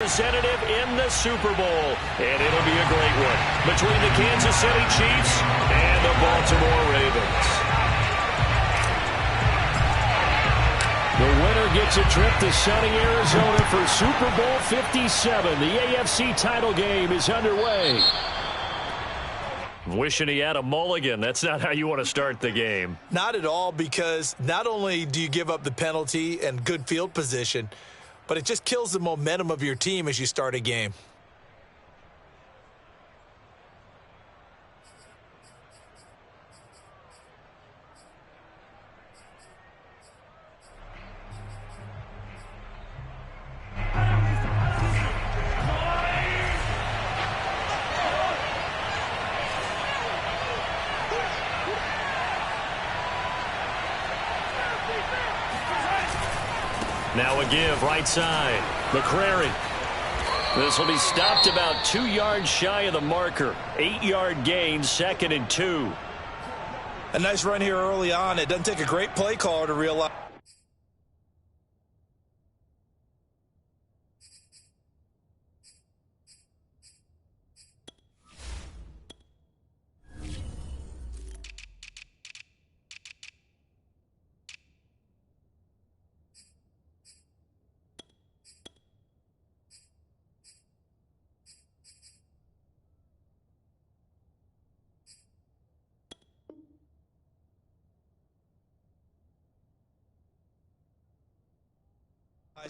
representative in the Super Bowl. And it'll be a great one between the Kansas City Chiefs and the Baltimore Ravens. The winner gets a trip to sunny Arizona for Super Bowl 57. The AFC title game is underway. Wishing he had a mulligan. That's not how you want to start the game. Not at all, because not only do you give up the penalty and good field position, but it just kills the momentum of your team as you start a game. Now a give, right side. McCrary. This will be stopped about 2 yards shy of the marker. 8-yard gain, 2nd and 2. A nice run here early on. It doesn't take a great play caller to realize.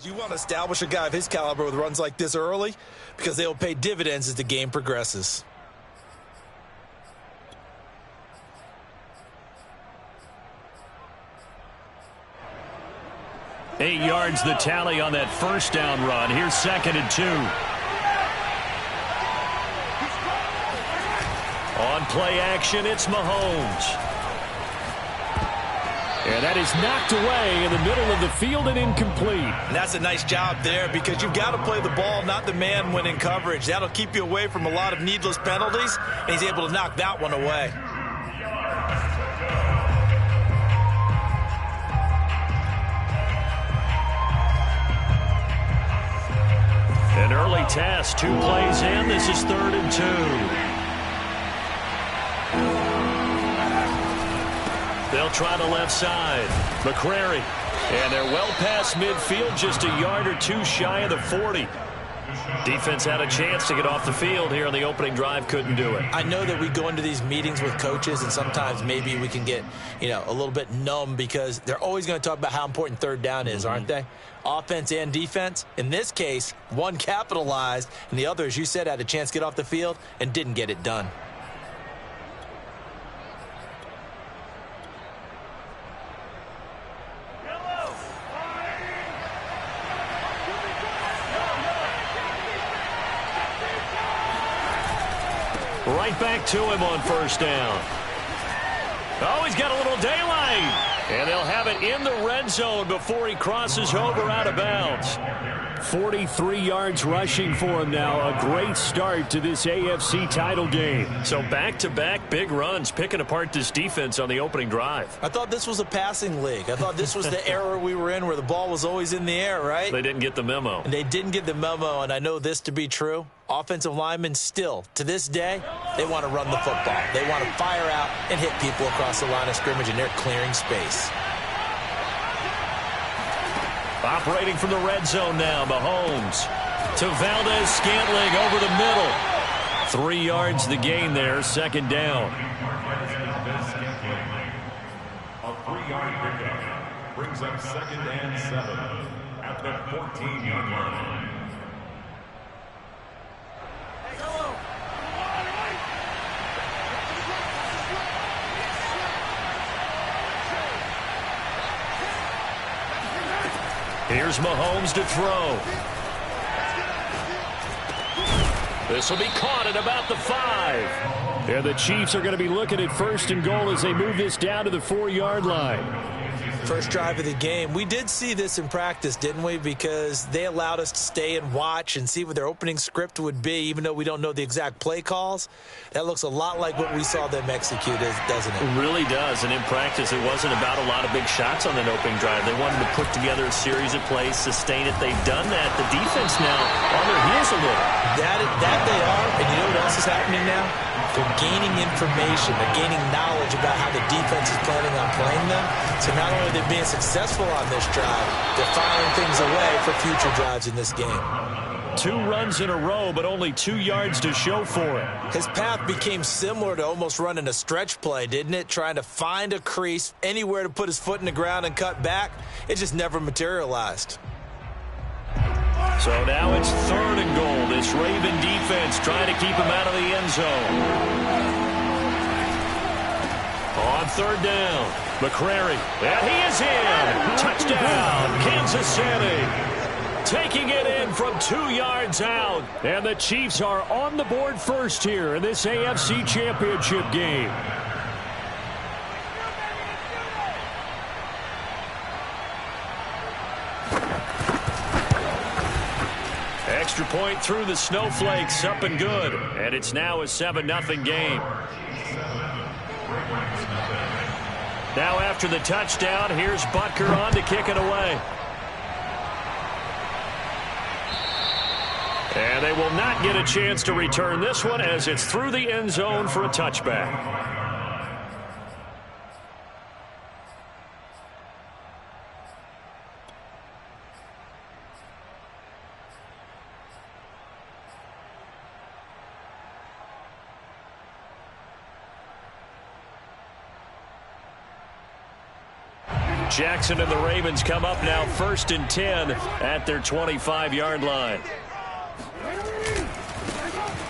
You want to establish a guy of his caliber with runs like this early, because they will pay dividends as the game progresses. Eight yards the tally on that first down run. Here's 2nd and 2. On play action, it's Mahomes. And that is knocked away in the middle of the field and incomplete. And that's a nice job there, because you've got to play the ball, not the man when in coverage. That'll keep you away from a lot of needless penalties, and he's able to knock that one away. An early test, 2 plays in. This is 3rd and 2. They'll try the left side. McCrary. And they're well past midfield, just a yard or 2 shy of the 40. Defense had a chance to get off the field here on the opening drive, couldn't do it. I know that we go into these meetings with coaches, and sometimes maybe we can get, a little bit numb, because they're always going to talk about how important 3rd down is, aren't they? Offense and defense. In this case, one capitalized, and the other, as you said, had a chance to get off the field and didn't get it done. Right back to him on 1st down. Oh, he's got a little daylight. And they'll have it in the red zone before he crosses over out of bounds. 43 yards rushing for him now. A great start to this AFC title game. So back-to-back big runs, picking apart this defense on the opening drive. I thought this was a passing league. I thought this was the era we were in where the ball was always in the air, right? They didn't get the memo. And they didn't get the memo, and I know this to be true. Offensive linemen still, to this day, they want to run the football. They want to fire out and hit people across the line of scrimmage, and they're clearing space. Operating from the red zone now, Mahomes. To Valdez-Scantling over the middle. 3 yards the gain there, 2nd down. A 3-yard pickup brings up 2nd and 7 at the 14-yard line. Here's Mahomes to throw. This will be caught at about the 5. And the Chiefs are going to be looking at 1st and goal as they move this down to the 4-yard line. First drive of the game. We did see this in practice, didn't we? Because they allowed us to stay and watch and see what their opening script would be, even though we don't know the exact play calls. That looks a lot like what we saw them execute, doesn't it? It really does. And in practice, it wasn't about a lot of big shots on that opening drive. They wanted to put together a series of plays, sustain it. They've done that. The defense now on their just a little. That they are, and you know what else is happening now? They're gaining information. They're gaining knowledge about how the defense is planning on playing them. So not only are they being successful on this drive, they're filing things away for future drives in this game. 2 runs in a row, but only 2 yards to show for it. His path became similar to almost running a stretch play, didn't it? Trying to find a crease, anywhere to put his foot in the ground and cut back. It just never materialized. So now it's 3rd and goal. This Raven defense trying to keep him out of the end zone. On 3rd down, McCrary. And he is in. Touchdown, Kansas City. Taking it in from 2 yards out. And the Chiefs are on the board first here in this AFC Championship game. Extra point through the snowflakes, up and good. And it's now a 7-0 game. Now after the touchdown, here's Butker on to kick it away. And they will not get a chance to return this one as it's through the end zone for a touchback. Jackson and the Ravens come up now 1st and 10 at their 25-yard line.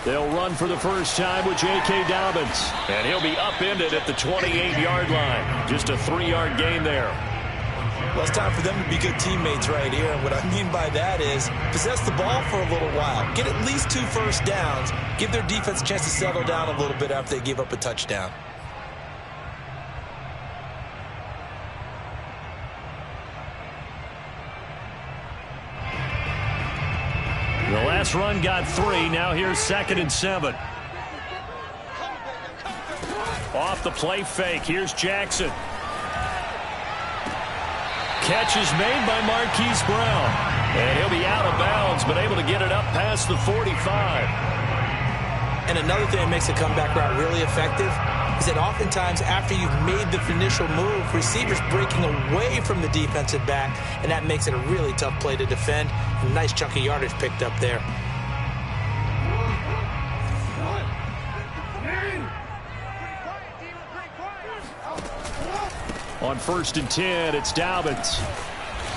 They'll run for the first time with J.K. Dobbins. And he'll be upended at the 28-yard line. Just a 3-yard gain there. Well, it's time for them to be good teammates right here. And what I mean by that is possess the ball for a little while. Get at least 2 first downs. Give their defense a chance to settle down a little bit after they give up a touchdown. The last run got 3. Now here's 2nd and 7. Off the play fake. Here's Jackson. Catch is made by Marquise Brown. And he'll be out of bounds, but able to get it up past the 45. And another thing that makes a comeback route really effective is that oftentimes after you've made the initial move, receivers breaking away from the defensive back, and that makes it a really tough play to defend. A nice chunk of yardage picked up there. On 1st and 10, it's Dobbins.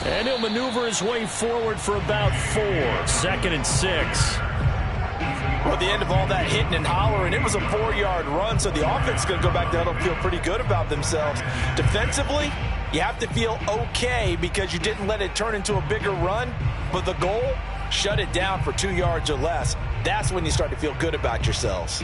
And he'll maneuver his way forward for about 4. 2nd and 6. Well, at the end of all that hitting and hollering, it was a 4-yard run, so the offense is going to go back there and feel pretty good about themselves. Defensively, you have to feel okay because you didn't let it turn into a bigger run, but the goal, shut it down for 2 yards or less. That's when you start to feel good about yourselves.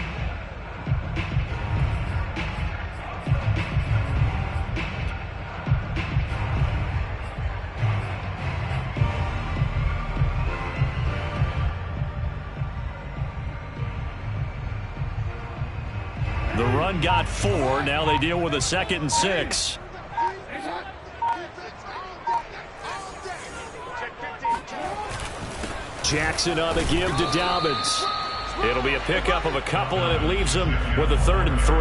The run got 4. Now they deal with a 2nd and 6. Jackson on the give to Dobbins. It'll be a pickup of a couple, and it leaves them with a 3rd and 3.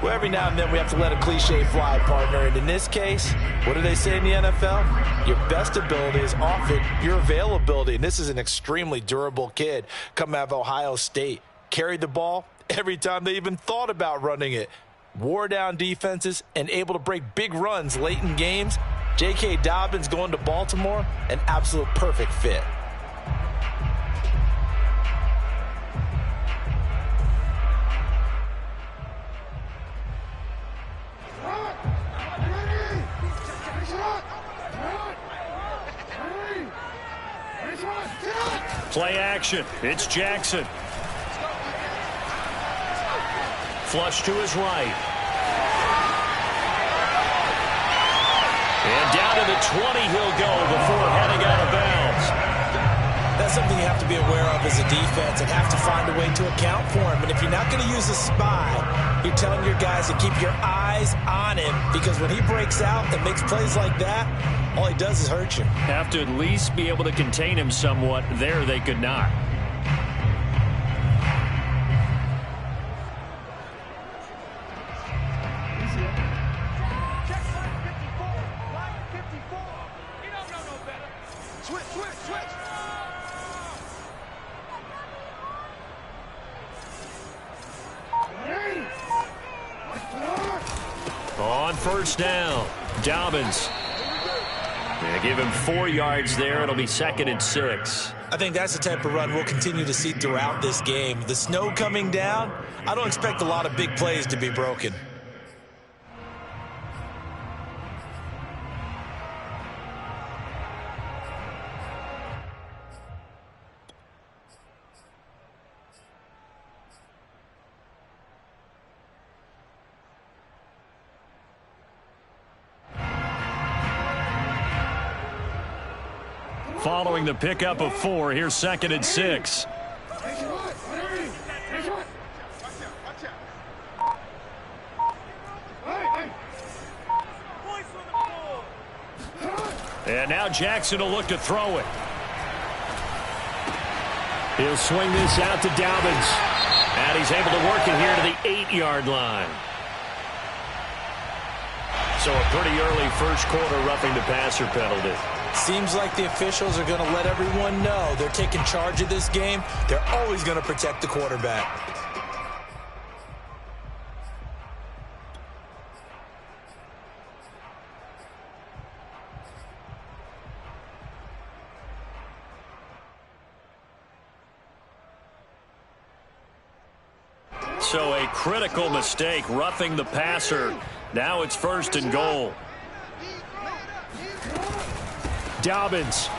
Well, every now and then we have to let a cliche fly, partner. And in this case, what do they say in the NFL? Your best ability is often your availability. And this is an extremely durable kid coming out of Ohio State. Carried the ball every time they even thought about running it. Wore down defenses and able to break big runs late in games. J.K. Dobbins going to Baltimore, an absolute perfect fit. Play action. It's Jackson. Flush to his right. And down to the 20 he'll go before heading out of bounds. That's something you have to be aware of as a defense and have to find a way to account for him. And if you're not going to use a spy, you're telling your guys to keep your eyes on him, because when he breaks out and makes plays like that, all he does is hurt you. Have to at least be able to contain him somewhat. There they could not. first down. Dobbins. They give him 4 yards there. It'll be 2nd and 6. I think that's the type of run we'll continue to see throughout this game. The snow coming down, I don't expect a lot of big plays to be broken. Following the pickup of 4, here's 2nd and 6. And now Jackson will look to throw it. He'll swing this out to Dobbins. And he's able to work it here to the 8-yard line. So a pretty early first quarter roughing the passer penalty. Seems like the officials are going to let everyone know they're taking charge of this game. They're always going to protect the quarterback. So a critical mistake, roughing the passer. Now it's 1st and goal. Dobbins.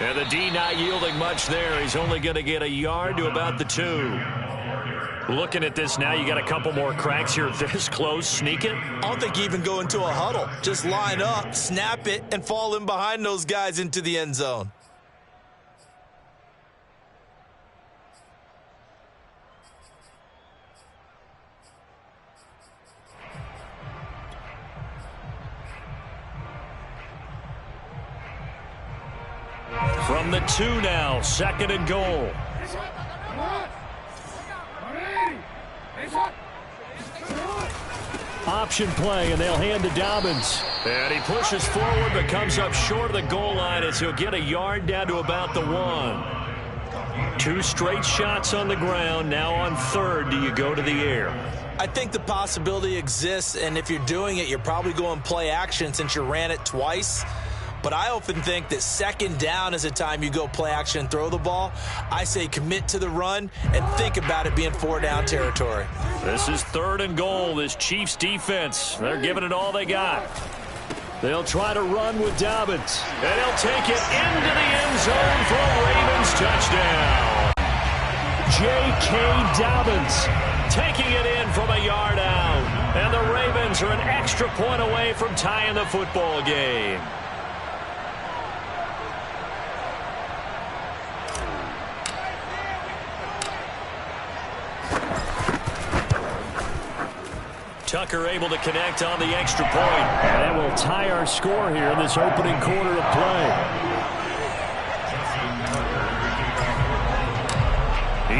And the D not yielding much there. He's only going to get a yard to about the 2. Looking at this now, you got a couple more cracks here this close. Sneak it? I don't think you even go into a huddle. Just line up, snap it, and fall in behind those guys into the end zone. From the 2 now, 2nd and goal. Option play, and they'll hand to Dobbins. And he pushes forward, but comes up short of the goal line as he'll get a yard down to about the 1. 2 straight shots on the ground. Now on 3rd, do you go to the air? I think the possibility exists, and if you're doing it, you're probably going play action since you ran it twice. But I often think that 2nd down is a time you go play action and throw the ball. I say commit to the run and think about it being 4-down territory. This is 3rd and goal. This Chiefs defense, they're giving it all they got. They'll try to run with Dobbins. And he'll take it into the end zone for a Ravens touchdown. J.K. Dobbins taking it in from a yard out. And the Ravens are an extra point away from tying the football game. Tucker able to connect on the extra point. And that will tie our score here in this opening quarter of play.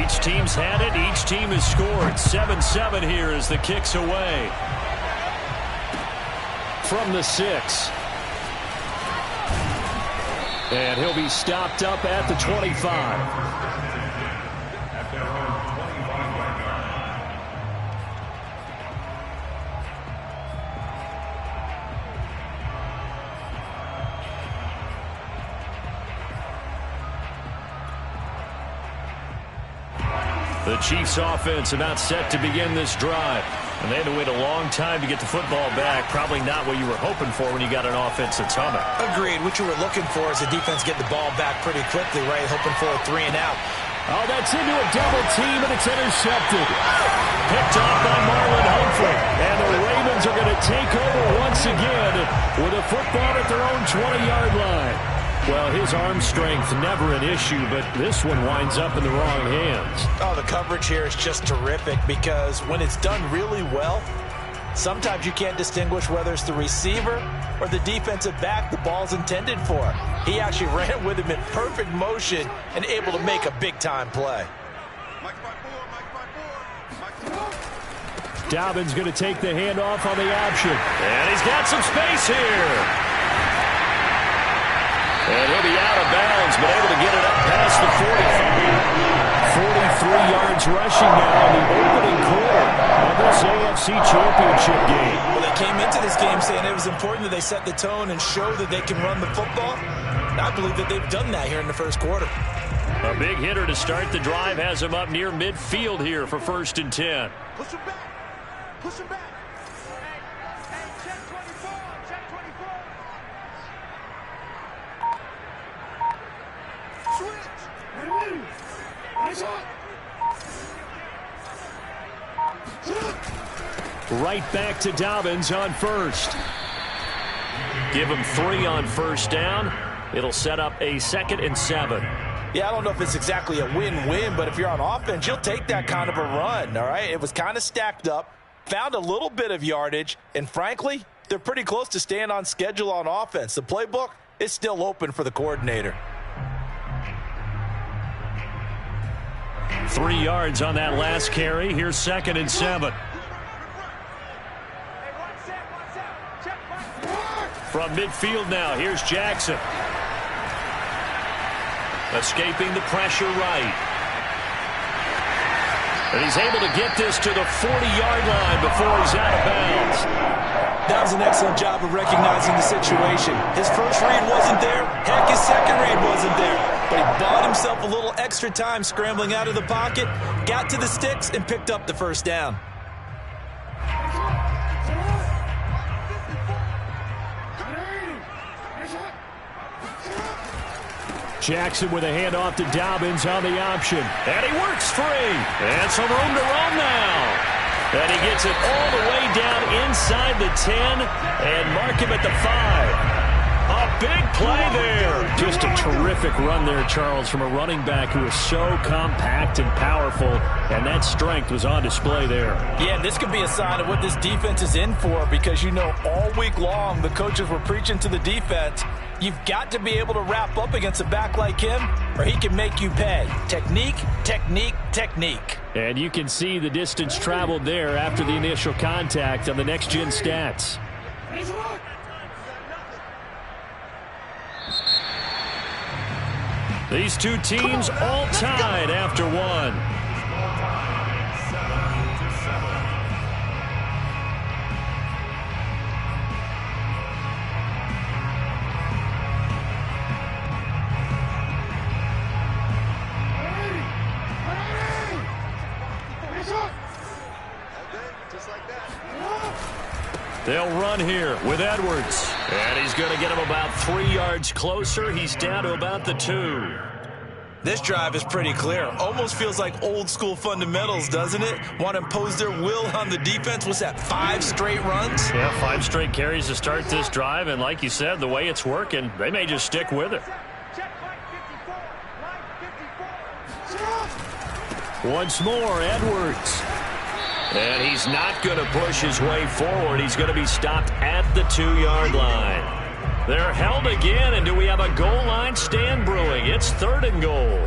Each team's had it. Each team has scored. 7-7 here as the kick's away. From the 6. And he'll be stopped up at the 25. The Chiefs offense about set to begin this drive. And they had to wait a long time to get the football back. Probably not what you were hoping for when you got an offense that's humming. Agreed. What you were looking for is the defense get the ball back pretty quickly, right? Hoping for a 3 and out. Oh, that's into a double team, and it's intercepted. Picked off by Marlon Humphrey. And the Ravens are going to take over once again with a football at their own 20-yard line. Well, his arm strength never an issue, but this one winds up in the wrong hands. Oh, the coverage here is just terrific because when it's done really well, sometimes you can't distinguish whether it's the receiver or the defensive back the ball's intended for. He actually ran with him in perfect motion and able to make a big-time play. Dobbins going to take the handoff on the option. And he's got some space here. And he'll be out of bounds, but able to get it up past the 45. 43 yards rushing now in the opening quarter of this AFC Championship game. Well, they came into this game saying it was important that they set the tone and show that they can run the football. And I believe that they've done that here in the first quarter. A big hitter to start the drive has him up near midfield here for 1st and 10. Push him back. Push him back. Hey, check 24. Check 24. Switch. Nice on. Right back to Dobbins on first. Give him 3 on 1st down. It'll set up a 2nd and 7. Yeah, I don't know if it's exactly a win-win, but if you're on offense, you'll take that kind of a run, all right? It was kind of stacked up, found a little bit of yardage, and frankly, they're pretty close to staying on schedule on offense. The playbook is still open for the coordinator. 3 yards on that last carry. Here's 2nd and 7. From midfield now, here's Jackson. Escaping the pressure right. And he's able to get this to the 40-yard line before he's out of bounds. That was an excellent job of recognizing the situation. His first read wasn't there. Heck, his second read wasn't there. But he bought himself a little extra time scrambling out of the pocket, got to the sticks, and picked up the 1st down. Jackson with a handoff to Dobbins on the option. And he works free. And some room to run now. And he gets it all the way down inside the 10 and mark him at the 5. A big play there. Just a terrific run there, Charles, from a running back who is so compact and powerful, and that strength was on display there. Yeah, this could be a sign of what this defense is in for, because you know all week long the coaches were preaching to the defense, you've got to be able to wrap up against a back like him or he can make you pay. Technique, technique, technique. And you can see the distance traveled there after the initial contact on the next-gen stats. These two teams all tied after one. They'll run here with Edwards. And he's going to get him about 3 yards closer. He's down to about the 2. This drive is pretty clear. Almost feels like old school fundamentals, doesn't it? Want to impose their will on the defense. What's that, 5 straight runs? Yeah, 5 straight carries to start this drive. And like you said, the way it's working, they may just stick with it. Once more, Edwards. And he's not going to push his way forward. He's going to be stopped at the 2-yard line. They're held again, and do we have a goal line stand brewing? It's 3rd and goal.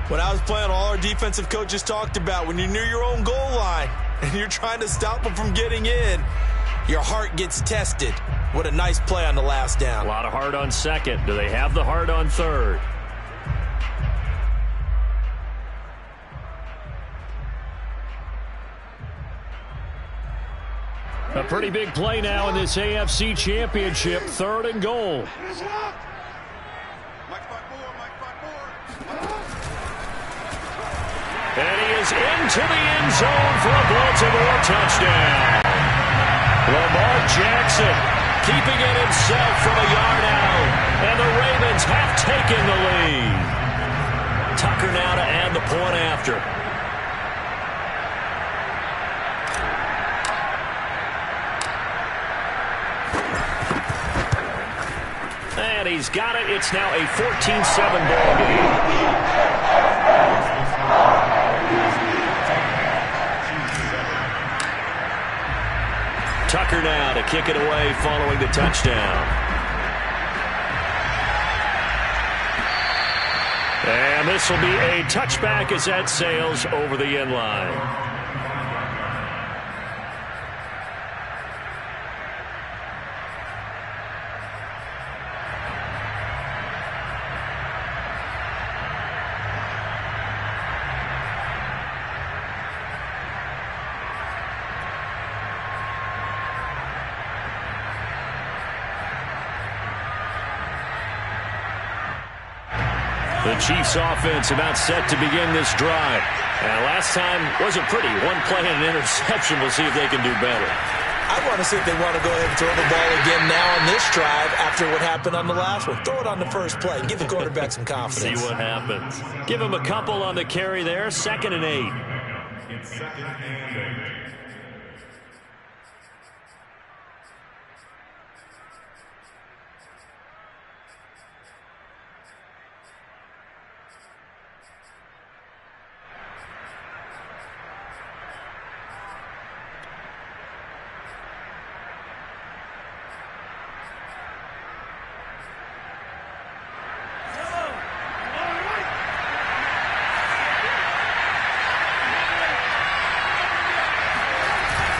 When I was playing, all our defensive coaches talked about when you're near your own goal line and you're trying to stop them from getting in, your heart gets tested. What a nice play on the last down. A lot of heart on 2nd. Do they have the heart on 3rd? A pretty big play now in this AFC Championship. 3rd and goal. And he is into the end zone for a Baltimore touchdown. Lamar Jackson keeping it himself from a yard out. And the Ravens have taken the lead. Tucker now to add the point after. And he's got it. It's now a 14-7 ball game. Tucker now to kick it away following the touchdown. And this will be a touchback as that sails over the end line. The Chiefs offense about set to begin this drive. And last time wasn't pretty. One play and an interception. We'll see if they can do better. I want to see if they want to go ahead and throw the ball again now on this drive after what happened on the last one. Throw it on the first play and give the quarterback some confidence. See what happens. Give him a couple on the carry there. 2nd and 8. It's 2nd and 8.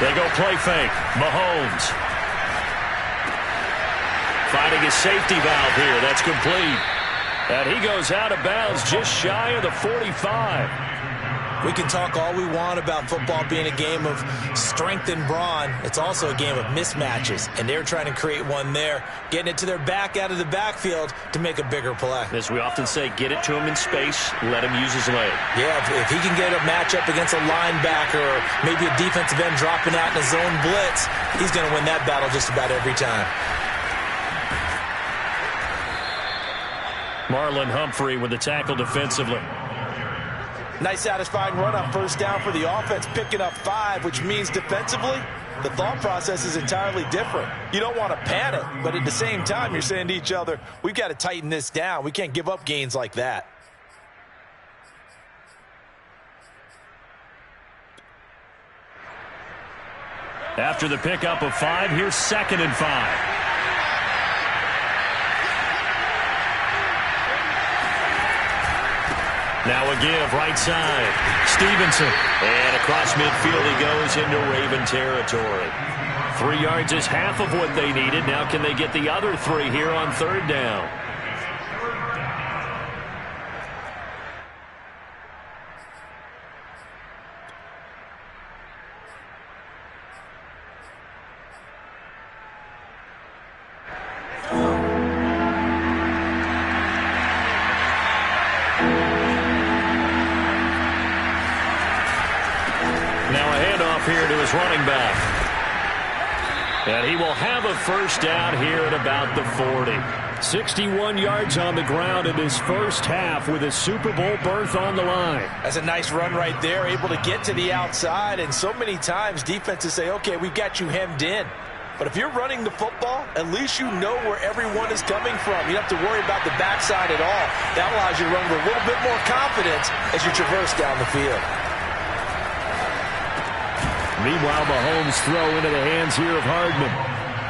They go play fake. Mahomes. Finding his safety valve here. That's complete. And he goes out of bounds just shy of the 45. We can talk all we want about football being a game of strength and brawn. It's also a game of mismatches, and they're trying to create one there, getting it to their back out of the backfield to make a bigger play. As we often say, get it to him in space, let him use his leg. Yeah, if he can get a matchup against a linebacker or maybe a defensive end dropping out in a zone blitz, he's going to win that battle just about every time. Marlon Humphrey with the tackle defensively. Nice satisfying run on first down for the offense, picking up 5, which means defensively, the thought process is entirely different. You don't want to panic, but at the same time, you're saying to each other, we've got to tighten this down. We can't give up gains like that. After the pickup of 5, here's 2nd and 5. Now a give, right side. Stevenson. And across midfield he goes into Raven territory. 3 yards is half of what they needed. Now can they get the other 3 here on 3rd down? Here to his running back. And he will have a first down here at about the 40. 61 yards on the ground in his first half with a Super Bowl berth on the line. That's a nice run right there, able to get to the outside. And so many times defenses say, okay, we've got you hemmed in. But if you're running the football, at least you know where everyone is coming from. You don't have to worry about the backside at all. That allows you to run with a little bit more confidence as you traverse down the field. Meanwhile, Mahomes throw into the hands here of Hardman.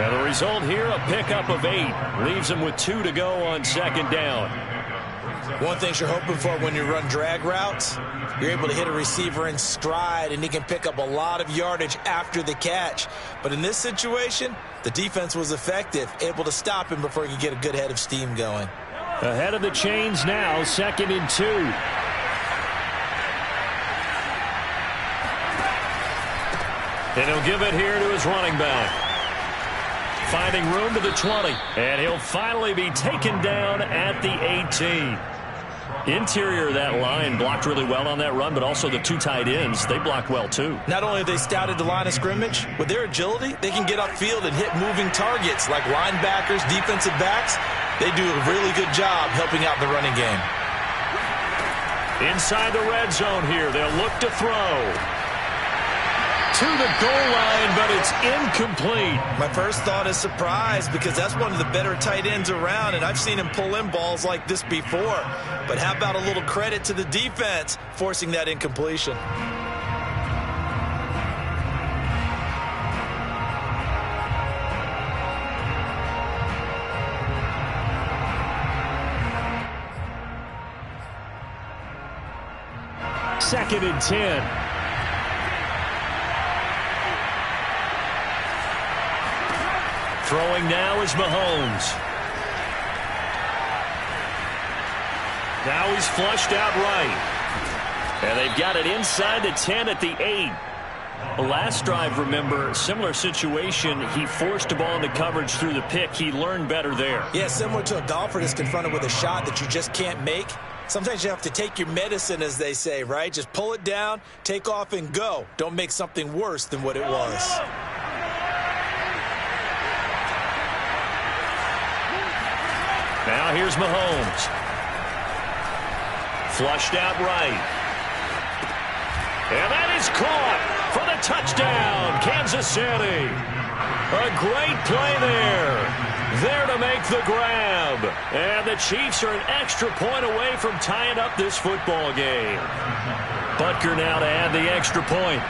And the result here, a pickup of 8. Leaves him with 2 to go on 2nd down. One thing you're hoping for when you run drag routes, you're able to hit a receiver in stride, and he can pick up a lot of yardage after the catch. But in this situation, the defense was effective, able to stop him before he could get a good head of steam going. Ahead of the chains now, 2nd and 2. And he'll give it here to his running back. Finding room to the 20. And he'll finally be taken down at the 18. Interior of that line blocked really well on that run, but also the 2 tight ends, they blocked well too. Not only have they scouted the line of scrimmage, with their agility, they can get upfield and hit moving targets like linebackers, defensive backs. They do a really good job helping out the running game. Inside the red zone here, they'll look to throw. To the goal line, but it's incomplete. My first thought is surprise because that's one of the better tight ends around, and I've seen him pull in balls like this before. But how about a little credit to the defense forcing that incompletion? Second and 10. Throwing now is Mahomes. Now he's flushed out right. And they've got it inside the 10 at the 8. The last drive, remember, similar situation. He forced a ball into coverage through the pick. He learned better there. Yeah, similar to a golfer that's confronted with a shot that you just can't make. Sometimes you have to take your medicine, as they say, right? Just pull it down, take off, and go. Don't make something worse than what it was. Now here's Mahomes. Flushed out right. And that is caught for the touchdown, Kansas City. A great play there. There to make the grab. And the Chiefs are an extra point away from tying up this football game. Butker now to add the extra point.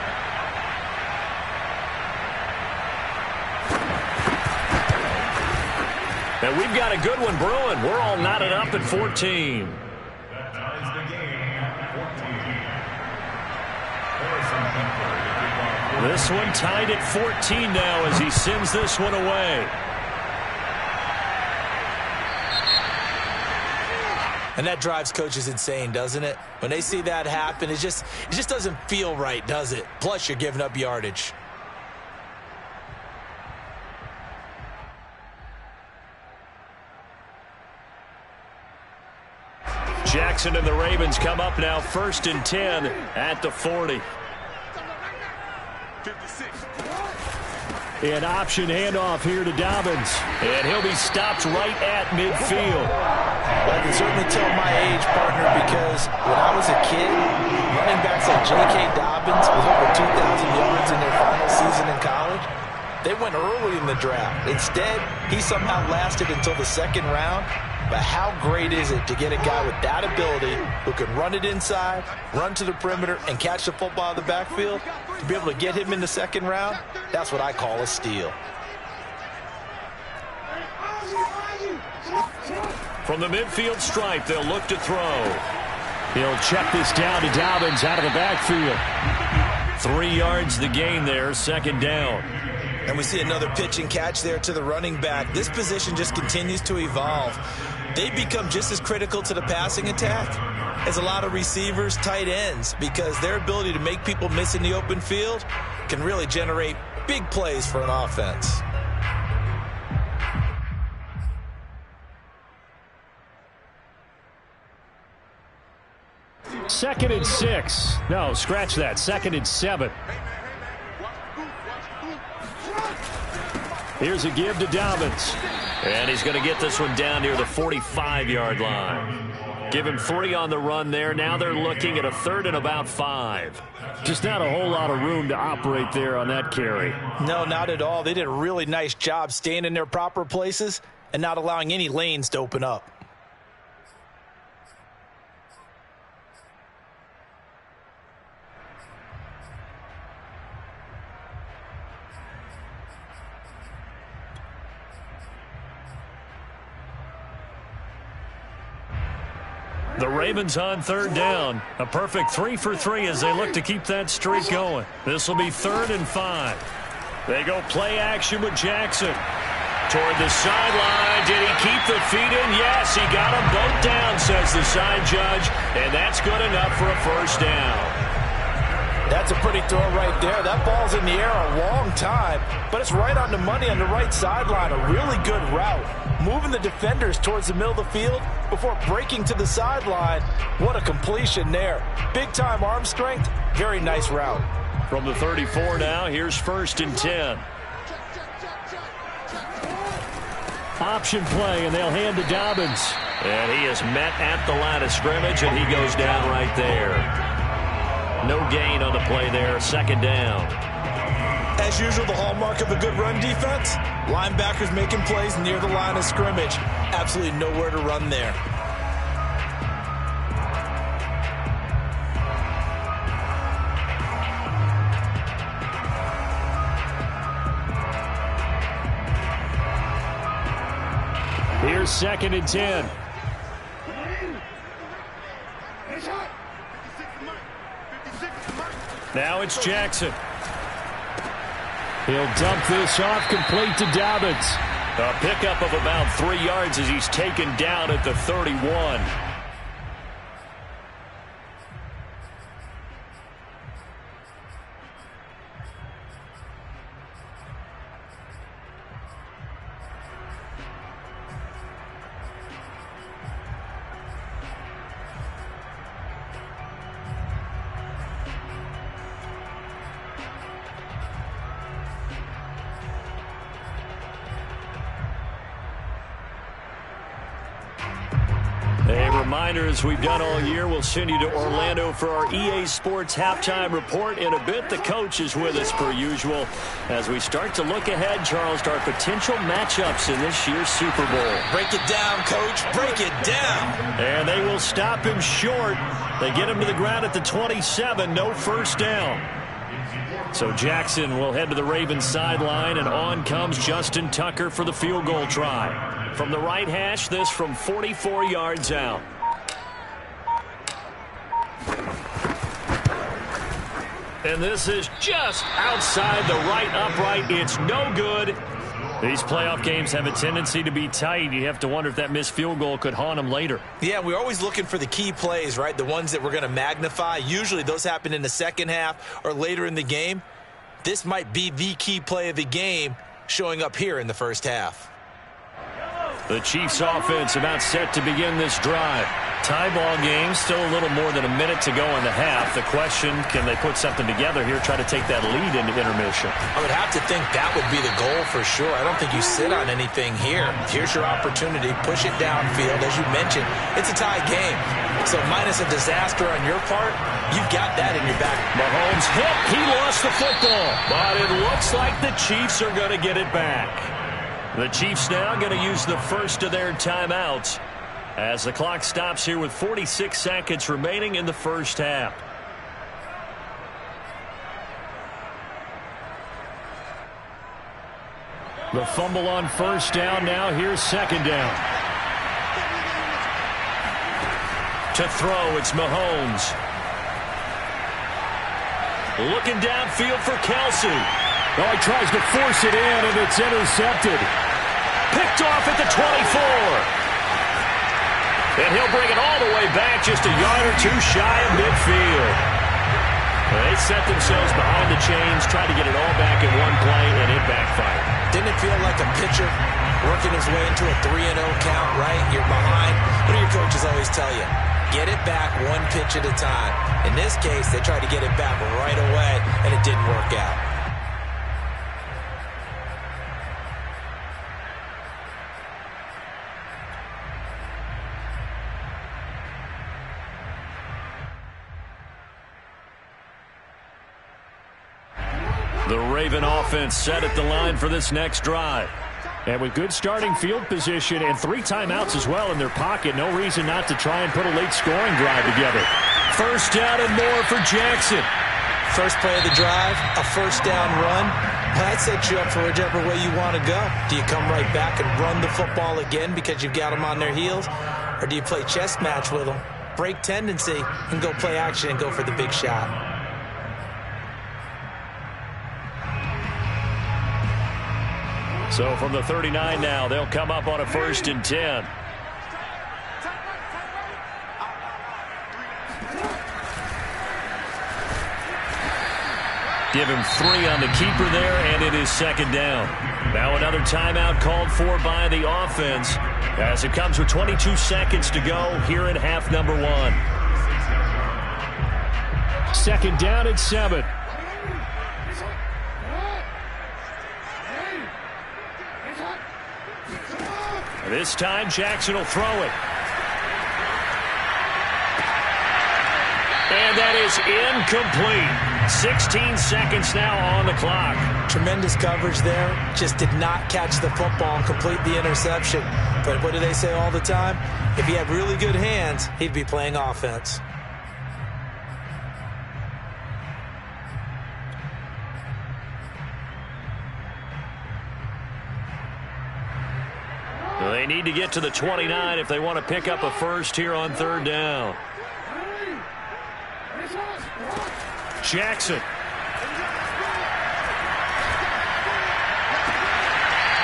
And we've got a good one brewing. We're all knotted up at 14. That ties the game, 14. This one tied at 14 now as he sends this one away. And that drives coaches insane, doesn't it? When they see that happen, it just doesn't feel right, does it? Plus, you're giving up yardage. Jackson and the Ravens come up now 1st and 10 at the 40. 56. An option handoff here to Dobbins. And he'll be stopped right at midfield. Well, I can certainly tell my age, partner, because when I was a kid, running backs like J.K. Dobbins with over 2,000 yards in their final season in college, they went early in the draft. Instead, he somehow lasted until the 2nd round. But how great is it to get a guy with that ability who can run it inside, run to the perimeter, and catch the football in the backfield? To be able to get him in the 2nd round, that's what I call a steal. From the midfield stripe, they'll look to throw. He'll check this down to Dobbins out of the backfield. 3 yards the gain there, 2nd down. And we see another pitch and catch there to the running back. This position just continues to evolve. They become just as critical to the passing attack as a lot of receivers, tight ends, because their ability to make people miss in the open field can really generate big plays for an offense. Second and 6. No, scratch that. 2nd and 7. Here's a give to Dobbins. And he's going to get this one down near the 45-yard line. Give him 3 on the run there. Now they're looking at a 3rd and about 5. Just not a whole lot of room to operate there on that carry. No, not at all. They did a really nice job staying in their proper places and not allowing any lanes to open up. The Ravens on 3rd down. A perfect 3 for 3 as they look to keep that streak going. This will be 3rd and 5. They go play action with Jackson. Toward the sideline. Did he keep the feet in? Yes, he got them both down, says the side judge. And that's good enough for a 1st down. That's a pretty throw right there. That ball's in the air a long time, but it's right on the money on the right sideline. A really good route. Moving the defenders towards the middle of the field before breaking to the sideline. What a completion there. Big-time arm strength. Very nice route. From the 34 now, here's 1st and 10. Option play, and they'll hand to Dobbins. And he is met at the line of scrimmage, and he goes down right there. No gain on the play there, 2nd down. As usual, the hallmark of a good run defense, linebackers making plays near the line of scrimmage. Absolutely nowhere to run there. Here's 2nd and 10. Now it's Jackson. He'll dump this off complete to Dobbins. A pickup of about 3 yards as he's taken down at the 31. reminder, as we've done all year, we'll send you to Orlando for our EA Sports halftime report in a bit. The coach is with us per usual as we start to look ahead, Charles, to our potential matchups in this year's Super Bowl. Break it down, Coach. Break it down. And they will stop him short. They get him to the ground at the 27. No first down. So Jackson will head to the Ravens sideline, and on comes Justin Tucker for the field goal try. From the right hash, this from 44 yards out. And this is just outside the right upright. It's no good. These playoff games have a tendency to be tight. You have to wonder if that missed field goal could haunt them later. Yeah, we're always looking for the key plays, right? The ones that we're going to magnify. Usually those happen in the second half or later in the game. This might be the key play of the game showing up here in the first half. The Chiefs offense about set to begin this drive. Tie ball game, still a little more than a minute to go in the half. The question, can they put something together here, try to take that lead into intermission? I would have to think that would be the goal for sure. I don't think you sit on anything here. Here's your opportunity. Push it downfield. As you mentioned, it's a tie game. So minus a disaster on your part, you've got that in your back. Mahomes hit. He lost the football. But it looks like the Chiefs are going to get it back. The Chiefs now going to use the first of their timeouts as the clock stops here with 46 seconds remaining in the first half. The fumble on first down. Now here's second down. To throw, it's Mahomes. Looking downfield for Kelsey. Oh, he tries to force it in, and it's intercepted. Picked off at the 24. And he'll bring it all the way back, just a yard or two shy of midfield. They set themselves behind the chains, tried to get it all back in one play, and it backfired. Didn't it feel like a pitcher working his way into a 3-0 count, right? You're behind. What do your coaches always tell you? Get it back one pitch at a time. In this case, they tried to get it back right away, and it didn't work out. The Raven offense set at the line for this next drive. And with good starting field position and 3 timeouts as well in their pocket, no reason not to try and put a late scoring drive together. First down and more for Jackson. First play of the drive, a first down run. That sets you up for whichever way you want to go. Do you come right back and run the football again because you've got them on their heels? Or do you play chess match with them, break tendency, and go play action and go for the big shot? So from the 39 now, they'll come up on a 1st and 10. Give him 3 on the keeper there, and it is second down. Now another timeout called for by the offense as it comes with 22 seconds to go here in half number 1. Second down at 7. This time, Jackson will throw it. And that is incomplete. 16 seconds now on the clock. Tremendous coverage there. Just did not catch the football and complete the interception. But what do they say all the time? If he had really good hands, he'd be playing offense. They need to get to the 29 if they want to pick up a first here on 3rd down. Jackson.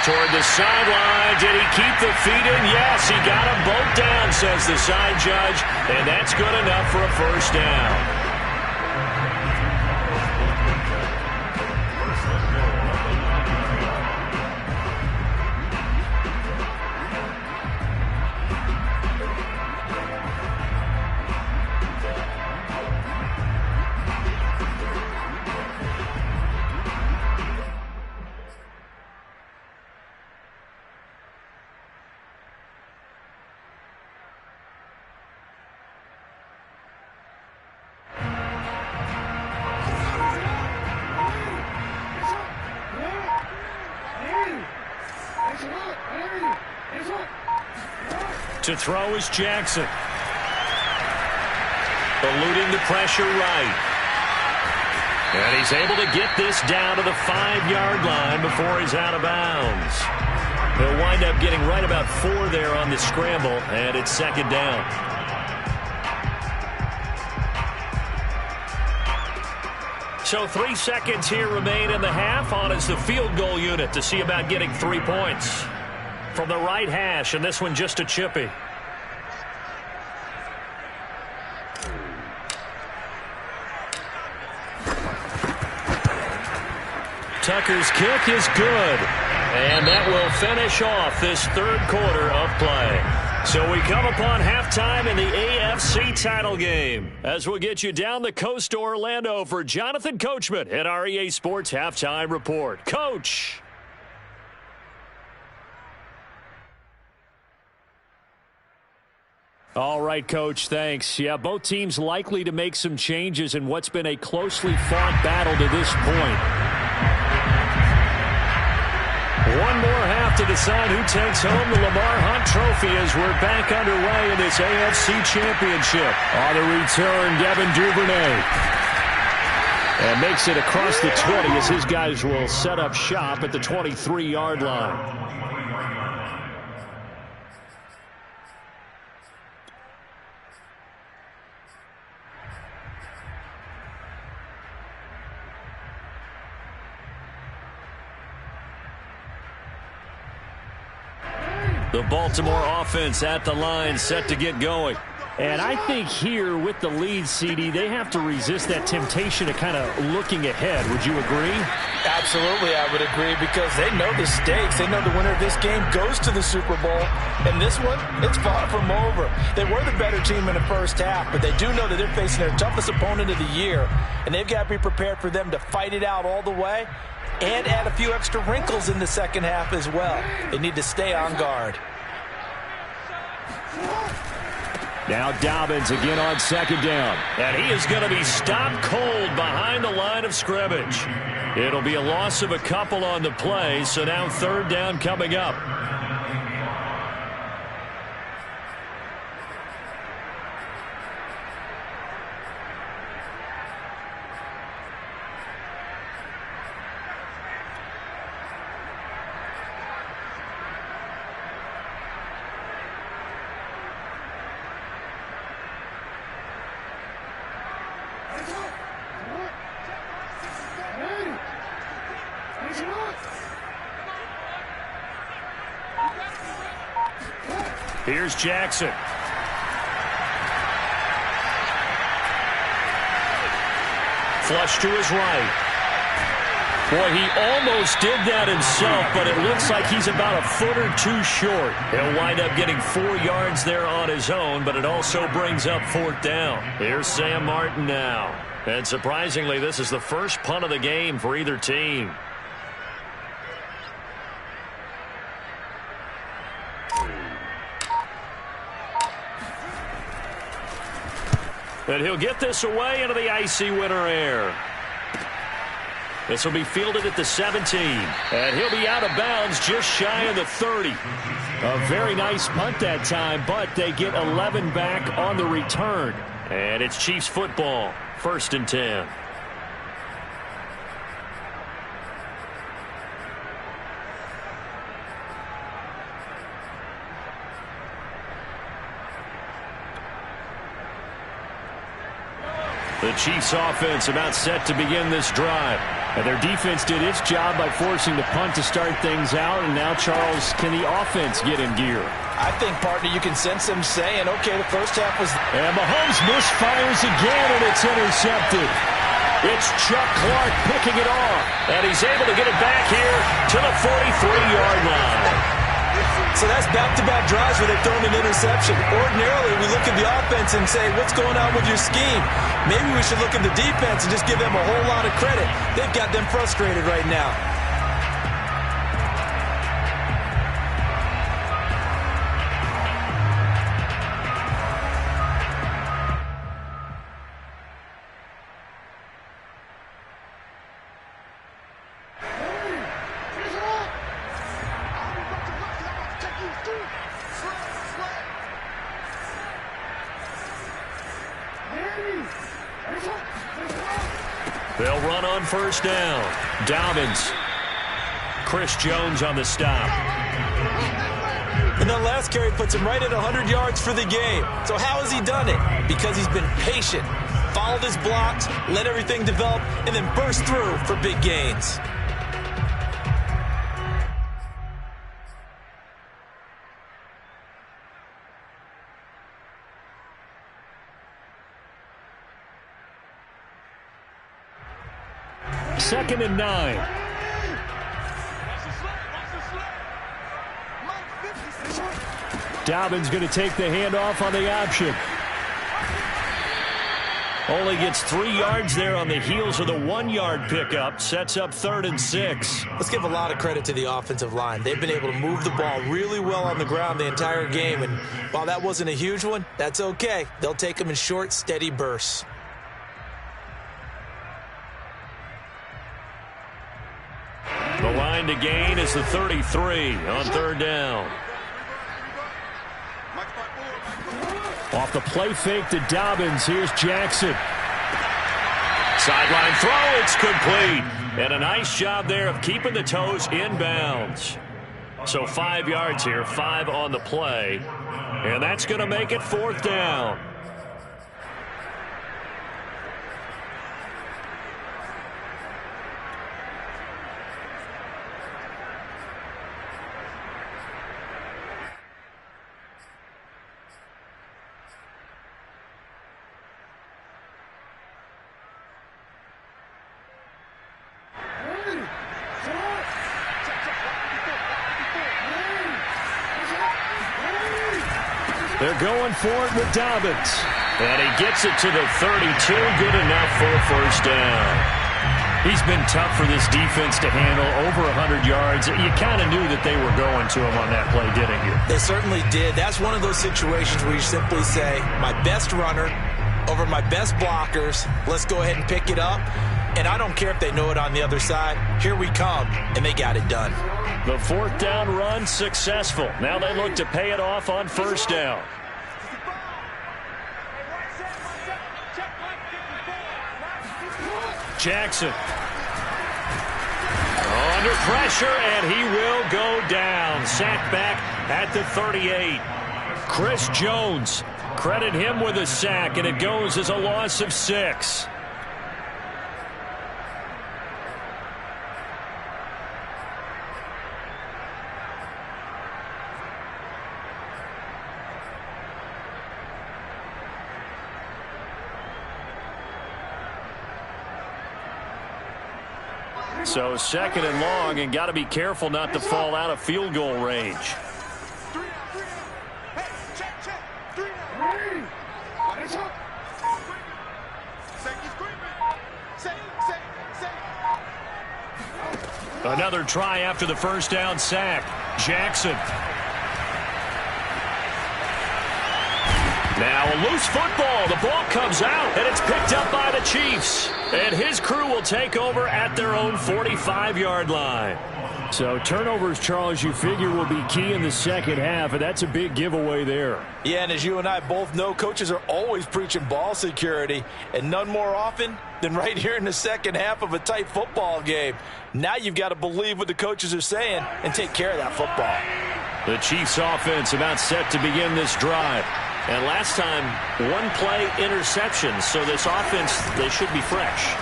Toward the sideline. Did he keep the feet in? Yes, he got them both down, says the side judge. And that's good enough for a first down. To throw is Jackson. Eluding the pressure right. And he's able to get this down to the 5-yard line before he's out of bounds. He'll wind up getting right about 4 there on the scramble, and it's second down. So 3 seconds here remain in the half. On is the field goal unit to see about getting 3 points. From the right hash, and this one just a chippy. Tucker's kick is good. And that will finish off this third quarter of play. So we come upon halftime in the AFC title game, as we'll get you down the coast to Orlando for Jonathan Coachman at our EA Sports Halftime Report. Coach. All right, Coach, thanks. Yeah, both teams likely to make some changes in what's been a closely fought battle to this point. One more half to decide who takes home the Lamar Hunt Trophy as we're back underway in this AFC Championship. On the return, Devin Duvernay. And makes it across the 20 as his guys will set up shop at the 23-yard line. The Baltimore offense at the line, set to get going. And I think here with the lead, CD, they have to resist that temptation of kind of looking ahead. Would you agree? Absolutely, I would agree, because they know the stakes. They know the winner of this game goes to the Super Bowl. And this one, it's far from over. They were the better team in the first half, but they do know that they're facing their toughest opponent of the year. And they've got to be prepared for them to fight it out all the way and add a few extra wrinkles in the second half as well. They need to stay on guard. Now Dobbins again on second down. And he is going to be stopped cold behind the line of scrimmage. It'll be a loss of a couple on the play, so now third down coming up. Here's Jackson. Flush to his right. Boy, he almost did that himself, but it looks like he's about a foot or two short. He'll wind up getting 4 yards there on his own, but it also brings up fourth down. Here's Sam Martin now. And surprisingly, this is the first punt of the game for either team. And he'll get this away into the icy winter air. This will be fielded at the 17. And he'll be out of bounds just shy of the 30. A very nice punt that time, but they get 11 back on the return. And it's Chiefs football, 1st and 10. The Chiefs offense about set to begin this drive. And their defense did its job by forcing the punt to start things out. And now, Charles, can the offense get in gear? I think, partner, you can sense them saying, okay, the first half was... And Mahomes misfires again, and it's intercepted. It's Chuck Clark picking it off. And he's able to get it back here to the 43-yard line. So that's back-to-back drives where they've thrown an interception. Ordinarily, we look at the offense and say, what's going on with your scheme? Maybe we should look at the defense and just give them a whole lot of credit. They've got them frustrated right now. They'll run on first down. Dobbins. Chris Jones on the stop. And that last carry puts him right at 100 yards for the game. So how has he done it? Because he's been patient, followed his blocks, let everything develop, and then burst through for big gains. Second and 9. Dobbins going to take the handoff on the option. Only gets 3 yards there on the heels of the 1-yard pickup. Sets up 3rd and 6. Let's give a lot of credit to the offensive line. They've been able to move the ball really well on the ground the entire game. And while that wasn't a huge one, that's okay. They'll take them in short, steady bursts. The line to gain is the 33 on 3rd down. Off the play fake to Dobbins. Here's Jackson. Sideline throw. It's complete. And a nice job there of keeping the toes in bounds. So 5 yards here, 5 on the play. And that's going to make it 4th down. They're going for it with Dobbins. And he gets it to the 32. Good enough for a 1st down. He's been tough for this defense to handle. Over 100 yards. You kind of knew that they were going to him on that play, didn't you? They certainly did. That's one of those situations where you simply say, my best runner over my best blockers. Let's go ahead and pick it up. And I don't care if they know it on the other side. Here we come. And they got it done. The 4th down run successful. Now they look to pay it off on 1st down. Jackson. Under pressure, and he will go down. Sacked back at the 38. Chris Jones. Credit him with a sack, and it goes as a loss of 6. So 2nd and long, and got to be careful not to fall out of field goal range. Another try after the 1st down sack. Jackson. Now a loose football. The ball comes out, and it's picked up by the Chiefs. And his crew will take over at their own 45-yard line. So turnovers, Charles, you figure will be key in the second half, and that's a big giveaway there. Yeah, and as you and I both know, coaches are always preaching ball security, and none more often than right here in the second half of a tight football game. Now you've got to believe what the coaches are saying and take care of that football. The Chiefs offense about set to begin this drive. And last time, 1-play interception. So this offense, they should be fresh.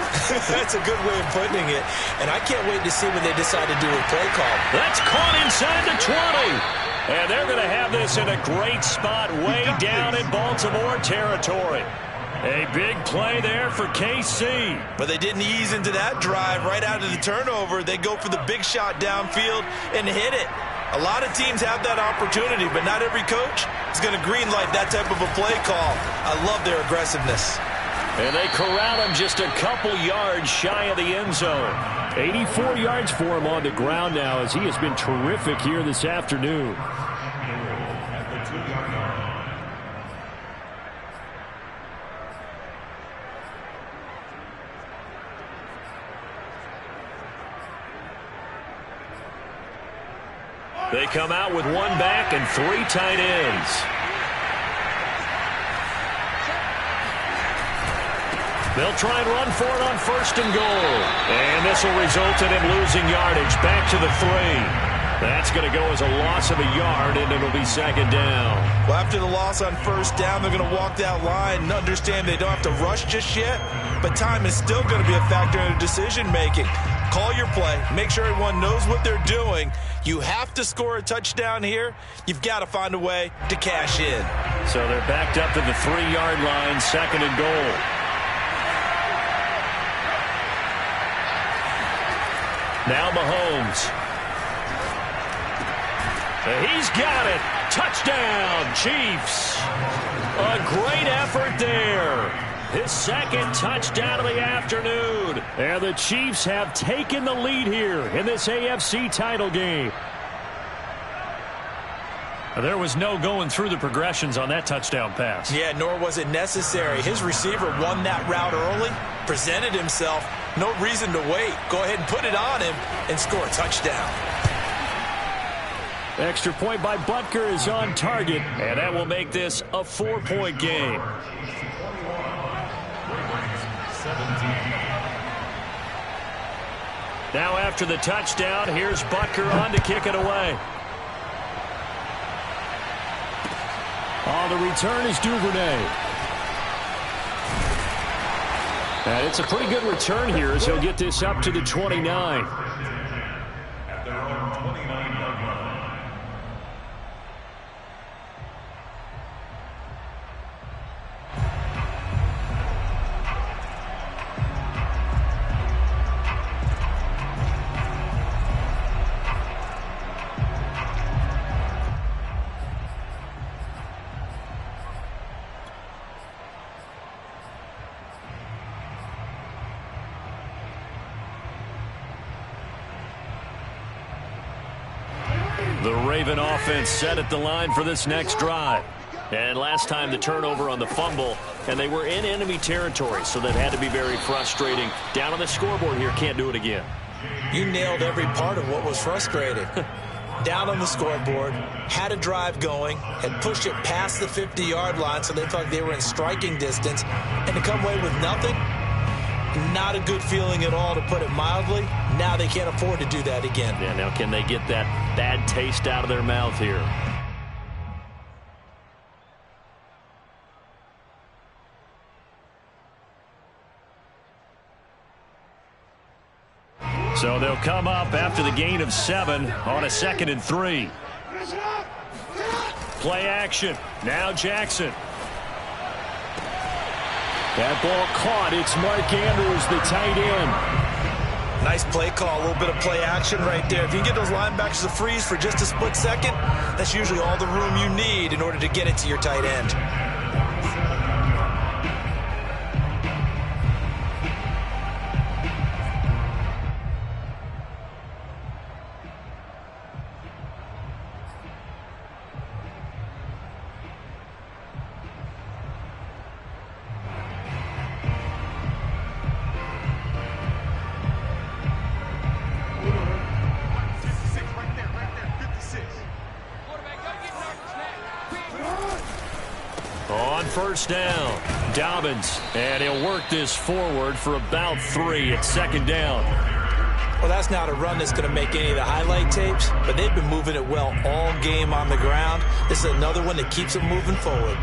That's a good way of putting it. And I can't wait to see what they decide to do with play call. That's caught inside the 20. And they're going to have this in a great spot way down in Baltimore territory. A big play there for KC. But they didn't ease into that drive right out of the turnover. They go for the big shot downfield and hit it. A lot of teams have that opportunity, but not every coach is going to greenlight that type of a play call. I love their aggressiveness. And they corral him just a couple yards shy of the end zone. 84 yards for him on the ground now, as he has been terrific here this afternoon. They come out with 1 back and 3 tight ends. They'll try and run for it on 1st and goal. And this will result in him losing yardage back to the 3. That's going to go as a loss of a yard, and it'll be 2nd down. Well, after the loss on 1st down, they're going to walk that line and understand they don't have to rush just yet, but time is still going to be a factor in their decision-making. Call your play. Make sure everyone knows what they're doing. You have to score a touchdown here. You've got to find a way to cash in. So they're backed up to the 3-yard line, 2nd and goal. Now Mahomes. He's got it. Touchdown, Chiefs. A great effort there. His 2nd touchdown of the afternoon. And the Chiefs have taken the lead here in this AFC title game. There was no going through the progressions on that touchdown pass. Yeah, nor was it necessary. His receiver won that route early, presented himself. No reason to wait. Go ahead and put it on him and score a touchdown. Extra point by Butker is on target, and that will make this a 4-point game. Now after the touchdown, here's Butker on to kick it away. The return is Duvernay. And it's a pretty good return here as he'll get this up to the 29. At their own 29-yard line. The Raven offense set at the line for this next drive. And last time the turnover on the fumble, and they were in enemy territory, so that had to be very frustrating. Down on the scoreboard here, can't do it again. You nailed every part of what was frustrating. Down on the scoreboard, had a drive going, had pushed it past the 50-yard line so they felt like they were in striking distance, and to come away with nothing, not a good feeling at all, to put it mildly. Now they can't afford to do that again. Yeah, now can they get that bad taste out of their mouth here? So they'll come up after the gain of 7 on a 2nd and 3. Play action. Now Jackson. That ball caught. It's Mark Andrews, the tight end. Nice play call, a little bit of play action right there. If you can get those linebackers to freeze for just a split second, that's usually all the room you need in order to get it to your tight end. On 1st down, Dobbins, and he'll work this forward for about 3 at 2nd down. Well, that's not a run that's going to make any of the highlight tapes, but they've been moving it well all game on the ground. This is another one that keeps them moving forward.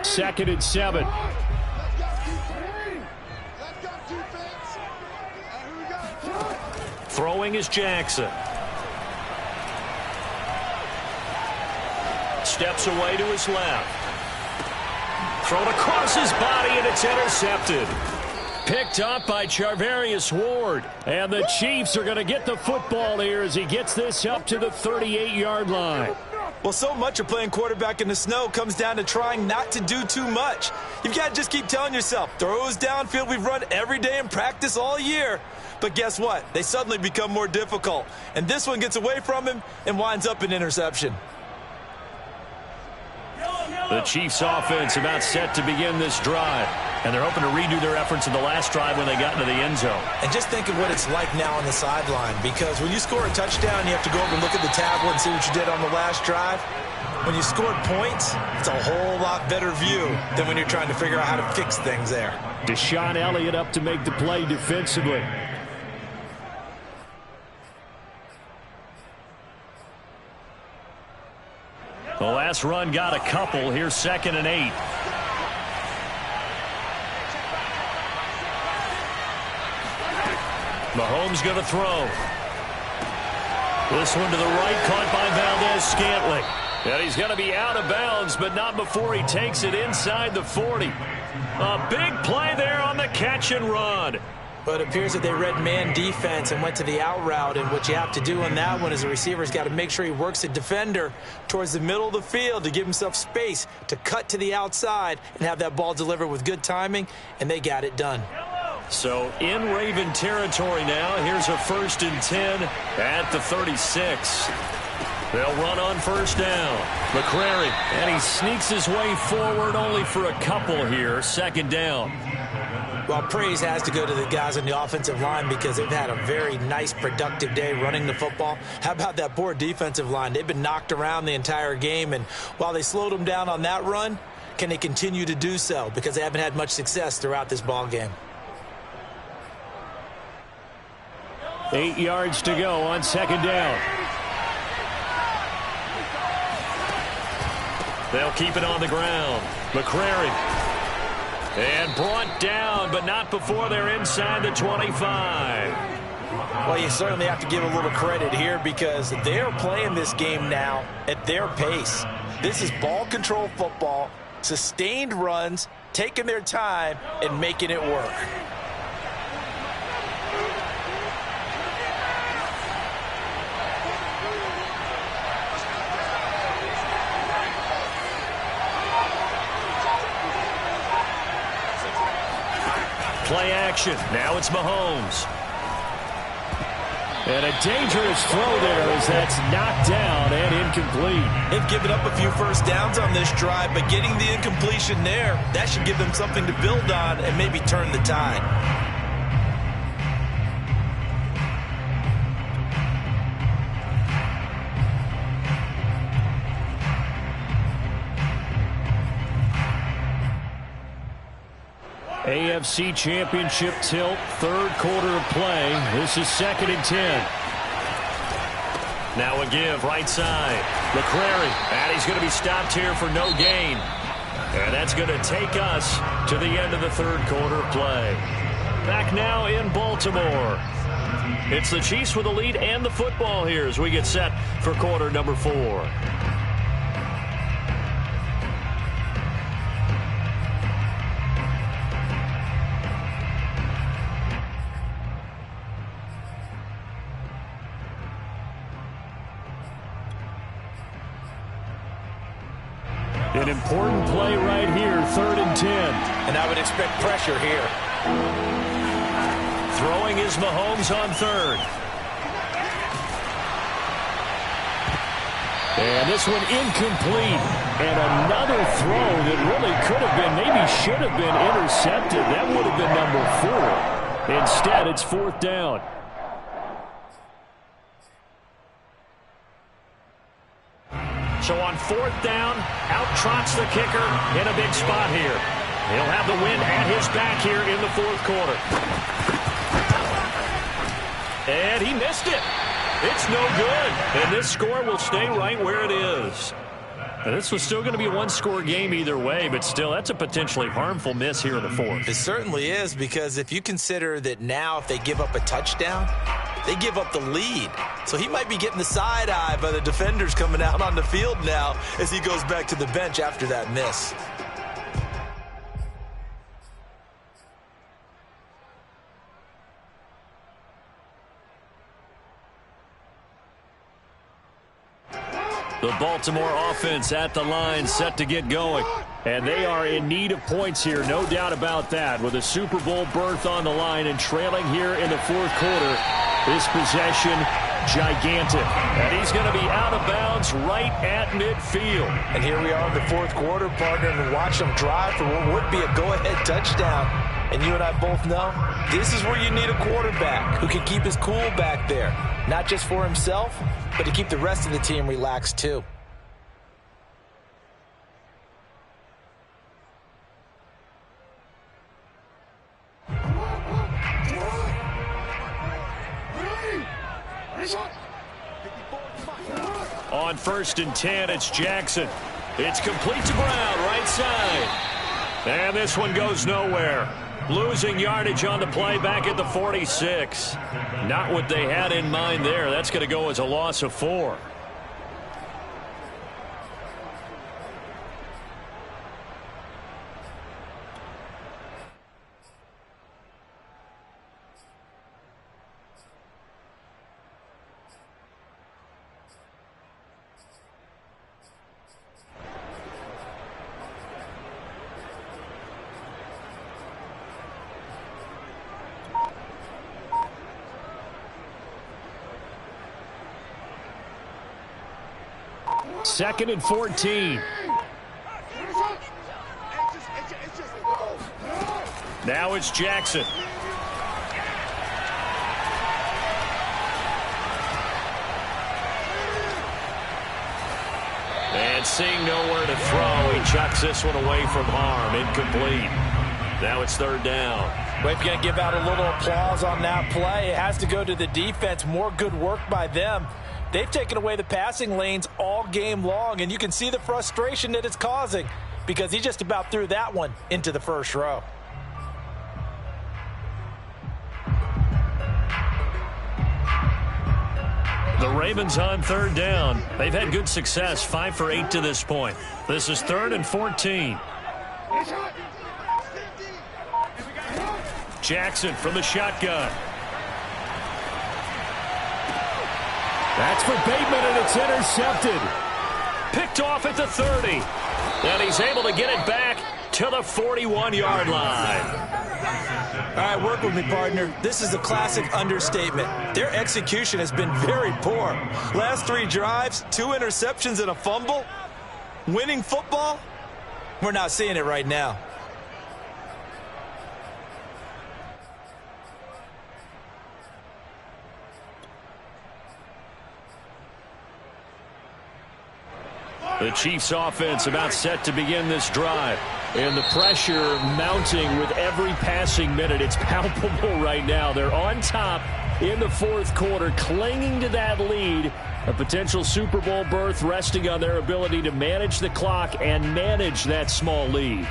Second and 7. Throwing is Jackson. Steps away to his left. Thrown across his body, and it's intercepted. Picked up by Charvarius Ward. And the Chiefs are going to get the football here as he gets this up to the 38-yard line. Well, so much of playing quarterback in the snow comes down to trying not to do too much. You've got to just keep telling yourself, throws downfield we've run every day in practice all year. But guess what? They suddenly become more difficult. And this one gets away from him and winds up an interception. The Chiefs offense about set to begin this drive. And they're hoping to redo their efforts in the last drive when they got into the end zone. And just think of what it's like now on the sideline, because when you score a touchdown, you have to go over and look at the tablet and see what you did on the last drive. When you scored points, it's a whole lot better view than when you're trying to figure out how to fix things there. Deshaun Elliott up to make the play defensively. The last run got a couple. Here's 2nd and 8. Mahomes going to throw. This one to the right, caught by Valdez-Scantling. And he's going to be out of bounds, but not before he takes it inside the 40. A big play there on the catch and run. But it appears that they read man defense and went to the out route, and what you have to do on that one is the receiver's got to make sure he works the defender towards the middle of the field to give himself space to cut to the outside and have that ball delivered with good timing, and they got it done. So in Raven territory now. Here's a 1st and 10 at the 36. They'll run on 1st down. McCrary, and he sneaks his way forward only for a couple here. 2nd down. Well, praise has to go to the guys on the offensive line because they've had a very nice, productive day running the football. How about that poor defensive line? They've been knocked around the entire game, and while they slowed them down on that run, can they continue to do so? Because they haven't had much success throughout this ball game. 8 yards to go on 2nd down. They'll keep it on the ground. McCrary. And brought down, but not before they're inside the 25. Well, you certainly have to give a little credit here because they're playing this game now at their pace. This is ball control football, sustained runs, taking their time, and making it work. Play action. Now it's Mahomes. And a dangerous throw there as that's knocked down and incomplete. They've given up a few first downs on this drive, but getting the incompletion there, that should give them something to build on and maybe turn the tide. AFC Championship tilt, 3rd quarter of play. This is 2nd and 10. Now a give, right side. McCrary, and he's going to be stopped here for no gain. And that's going to take us to the end of the 3rd quarter of play. Back now in Baltimore. It's the Chiefs with the lead and the football here as we get set for quarter number 4. An important play right here, 3rd and 10. And I would expect pressure here. Throwing is Mahomes on 3rd. And this one incomplete. And another throw that really could have been, maybe should have been intercepted. That would have been number 4. Instead, it's 4th down. So on 4th down, out trots the kicker in a big spot here. He'll have the wind at his back here in the 4th quarter. And he missed it. It's no good. And this score will stay right where it is. And this was still going to be a one-score game either way, but still, that's a potentially harmful miss here in the 4th. It certainly is, because if you consider that now if they give up a touchdown, they give up the lead. So he might be getting the side eye by the defenders coming out on the field now as he goes back to the bench after that miss. The Baltimore offense at the line, set to get going. And they are in need of points here, no doubt about that. With a Super Bowl berth on the line and trailing here in the 4th quarter, this possession gigantic. And he's going to be out of bounds right at midfield. And here we are in the fourth quarter, partner, and watch them drive for what would be a go-ahead touchdown. And you and I both know this is where you need a quarterback who can keep his cool back there. Not just for himself, but to keep the rest of the team relaxed too. On 1st and 10, it's Jackson. It's complete to Brown, right side. And this one goes nowhere. Losing yardage on the play back at the 46. Not what they had in mind there. That's going to go as a loss of 4. Second and 14. Now it's Jackson. And seeing nowhere to throw, he chucks this one away from harm. Incomplete. Now it's 3rd down. Well, if you're going to give out a little applause on that play, it has to go to the defense. More good work by them. They've taken away the passing lanes all game long, and you can see the frustration that it's causing because he just about threw that one into the first row. The Ravens on 3rd down. They've had good success, 5 for 8 to this point. This is 3rd and 14. Jackson from the shotgun. That's for Bateman, and it's intercepted. Picked off at the 30. And he's able to get it back to the 41-yard line. All right, work with me, partner. This is a classic understatement. Their execution has been very poor. Last 3 drives, 2 interceptions and a fumble. Winning football? We're not seeing it right now. The Chiefs offense about set to begin this drive. And the pressure mounting with every passing minute. It's palpable right now. They're on top in the 4th quarter, clinging to that lead. A potential Super Bowl berth resting on their ability to manage the clock and manage that small lead.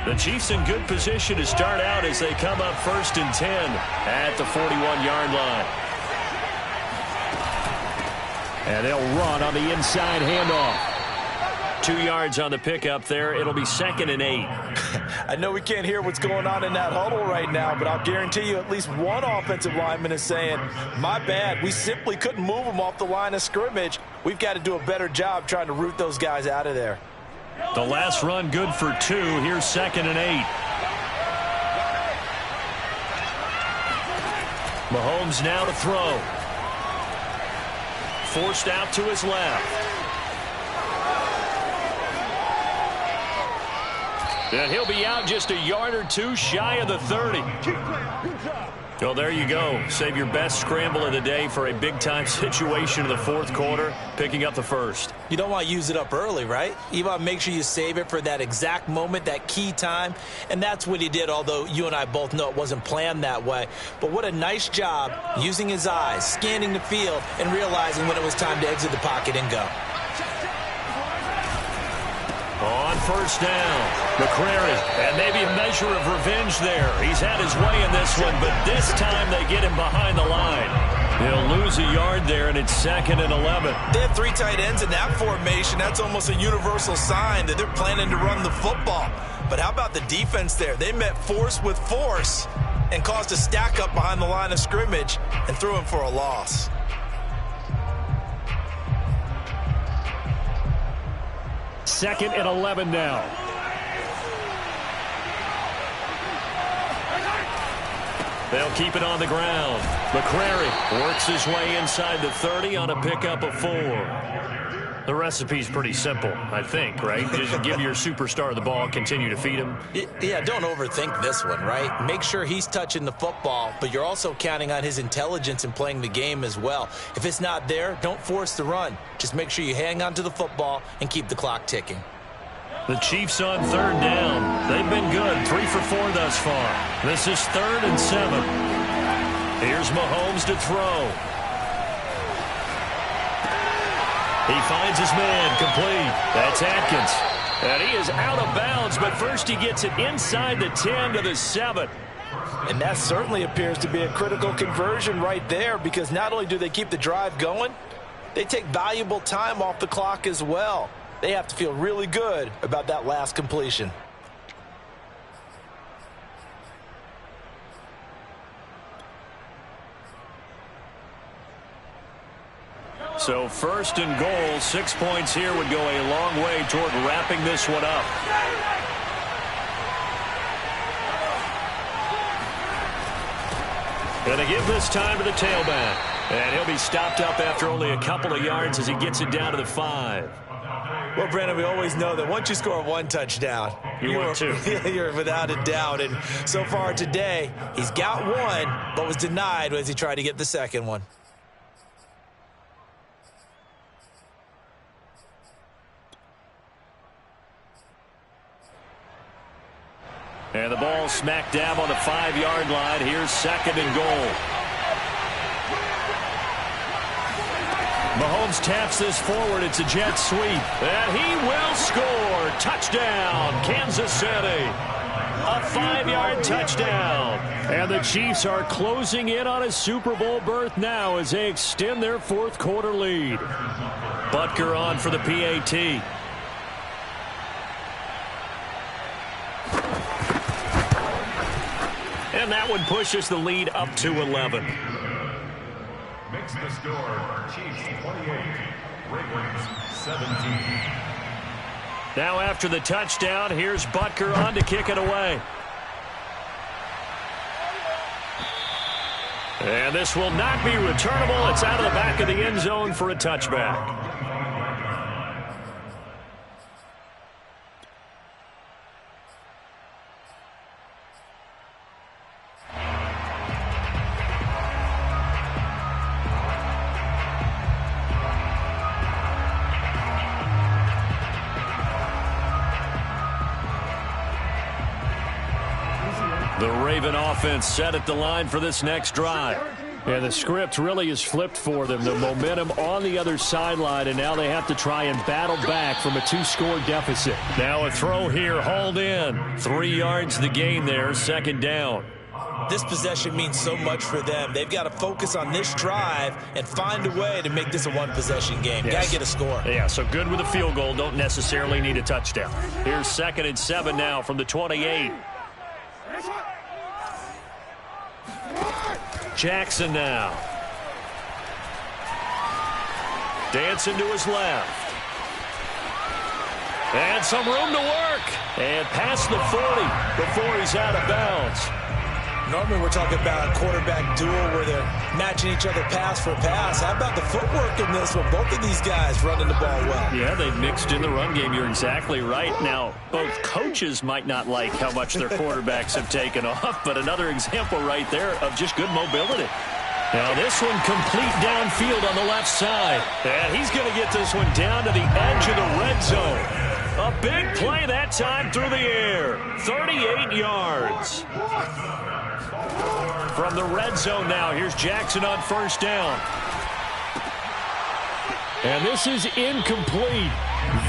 The Chiefs in good position to start out as they come up 1st and 10 at the 41-yard line. And they'll run on the inside handoff. 2 yards on the pickup there. It'll be 2nd and 8. I know we can't hear what's going on in that huddle right now, but I'll guarantee you at least one offensive lineman is saying, my bad, we simply couldn't move them off the line of scrimmage. We've got to do a better job trying to root those guys out of there. The last run good for 2. Here's 2nd and 8. Mahomes now to throw. Forced out to his left. And he'll be out just a yard or 2 shy of the 30. Well, there you go. Save your best scramble of the day for a big-time situation in the 4th quarter, picking up the 1st. You don't want to use it up early, right? You want to make sure you save it for that exact moment, that key time. And that's what he did, although you and I both know it wasn't planned that way. But what a nice job using his eyes, scanning the field, and realizing when it was time to exit the pocket and go. On 1st down, McCrary, and maybe a measure of revenge there. He's had his way in this one, but this time they get him behind the line. He'll lose a yard there, and it's 2nd and 11. They have 3 tight ends in that formation. That's almost a universal sign that they're planning to run the football. But how about the defense there? They met force with force and caused a stack up behind the line of scrimmage and threw him for a loss. Second and 11 now. They'll keep it on the ground. McCrary works his way inside the 30 on a pickup of 4. The recipe's pretty simple, I think, right? Just give your superstar the ball, continue to feed him. Yeah, don't overthink this one, right? Make sure he's touching the football, but you're also counting on his intelligence in playing the game as well. If it's not there, don't force the run. Just make sure you hang on to the football and keep the clock ticking. The Chiefs on 3rd down. They've been good, 3 for 4 thus far. This is 3rd and 7. Here's Mahomes to throw. He finds his man, complete. That's Atkins. And he is out of bounds, but first he gets it inside the 10 to the 7. And that certainly appears to be a critical conversion right there, because not only do they keep the drive going, they take valuable time off the clock as well. They have to feel really good about that last completion. So 1st and goal, 6 points here would go a long way toward wrapping this one up. Going to give this time to the tailback. And he'll be stopped up after only a couple of yards as he gets it down to the 5. Well, Brandon, we always know that once you score 1 touchdown, you're 2. You're without a doubt. And so far today, he's got 1, but was denied as he tried to get the second one. And the ball smack dab on the 5-yard line. Here's 2nd and goal. Mahomes taps this forward. It's a jet sweep. And he will score. Touchdown, Kansas City. A 5-yard touchdown. And the Chiefs are closing in on a Super Bowl berth now as they extend their 4th quarter lead. Butker on for the PAT. And that one pushes the lead up to 11. Makes the score Chiefs 28, Ravens 17. Now after the touchdown, here's Butker on to kick it away. And this will not be returnable. It's out of the back of the end zone for a touchback. The Raven offense set at the line for this next drive. And the script really is flipped for them. The momentum on the other sideline, and now they have to try and battle back from a 2-score deficit. Now a throw here, hauled in. 3 yards the gain there, 2nd down. This possession means so much for them. They've got to focus on this drive and find a way to make this a 1-possession game. Yes. Got to get a score. Yeah, so good with a field goal. Don't necessarily need a touchdown. Here's 2nd and 7 now from the 28. Jackson now. Dancing to his left. And some room to work. And past the 40 before he's out of bounds. Normally we're talking about a quarterback duel where they're matching each other pass for pass. How about the footwork in this one? Both of these guys running the ball well. Yeah, they've mixed in the run game. You're exactly right. Now, both coaches might not like how much their quarterbacks have taken off, but another example right there of just good mobility. Now this one complete downfield on the left side. And he's going to get this one down to the edge of the red zone. A big play that time through the air. 38 yards. From the red zone now, here's Jackson on 1st down. And this is incomplete.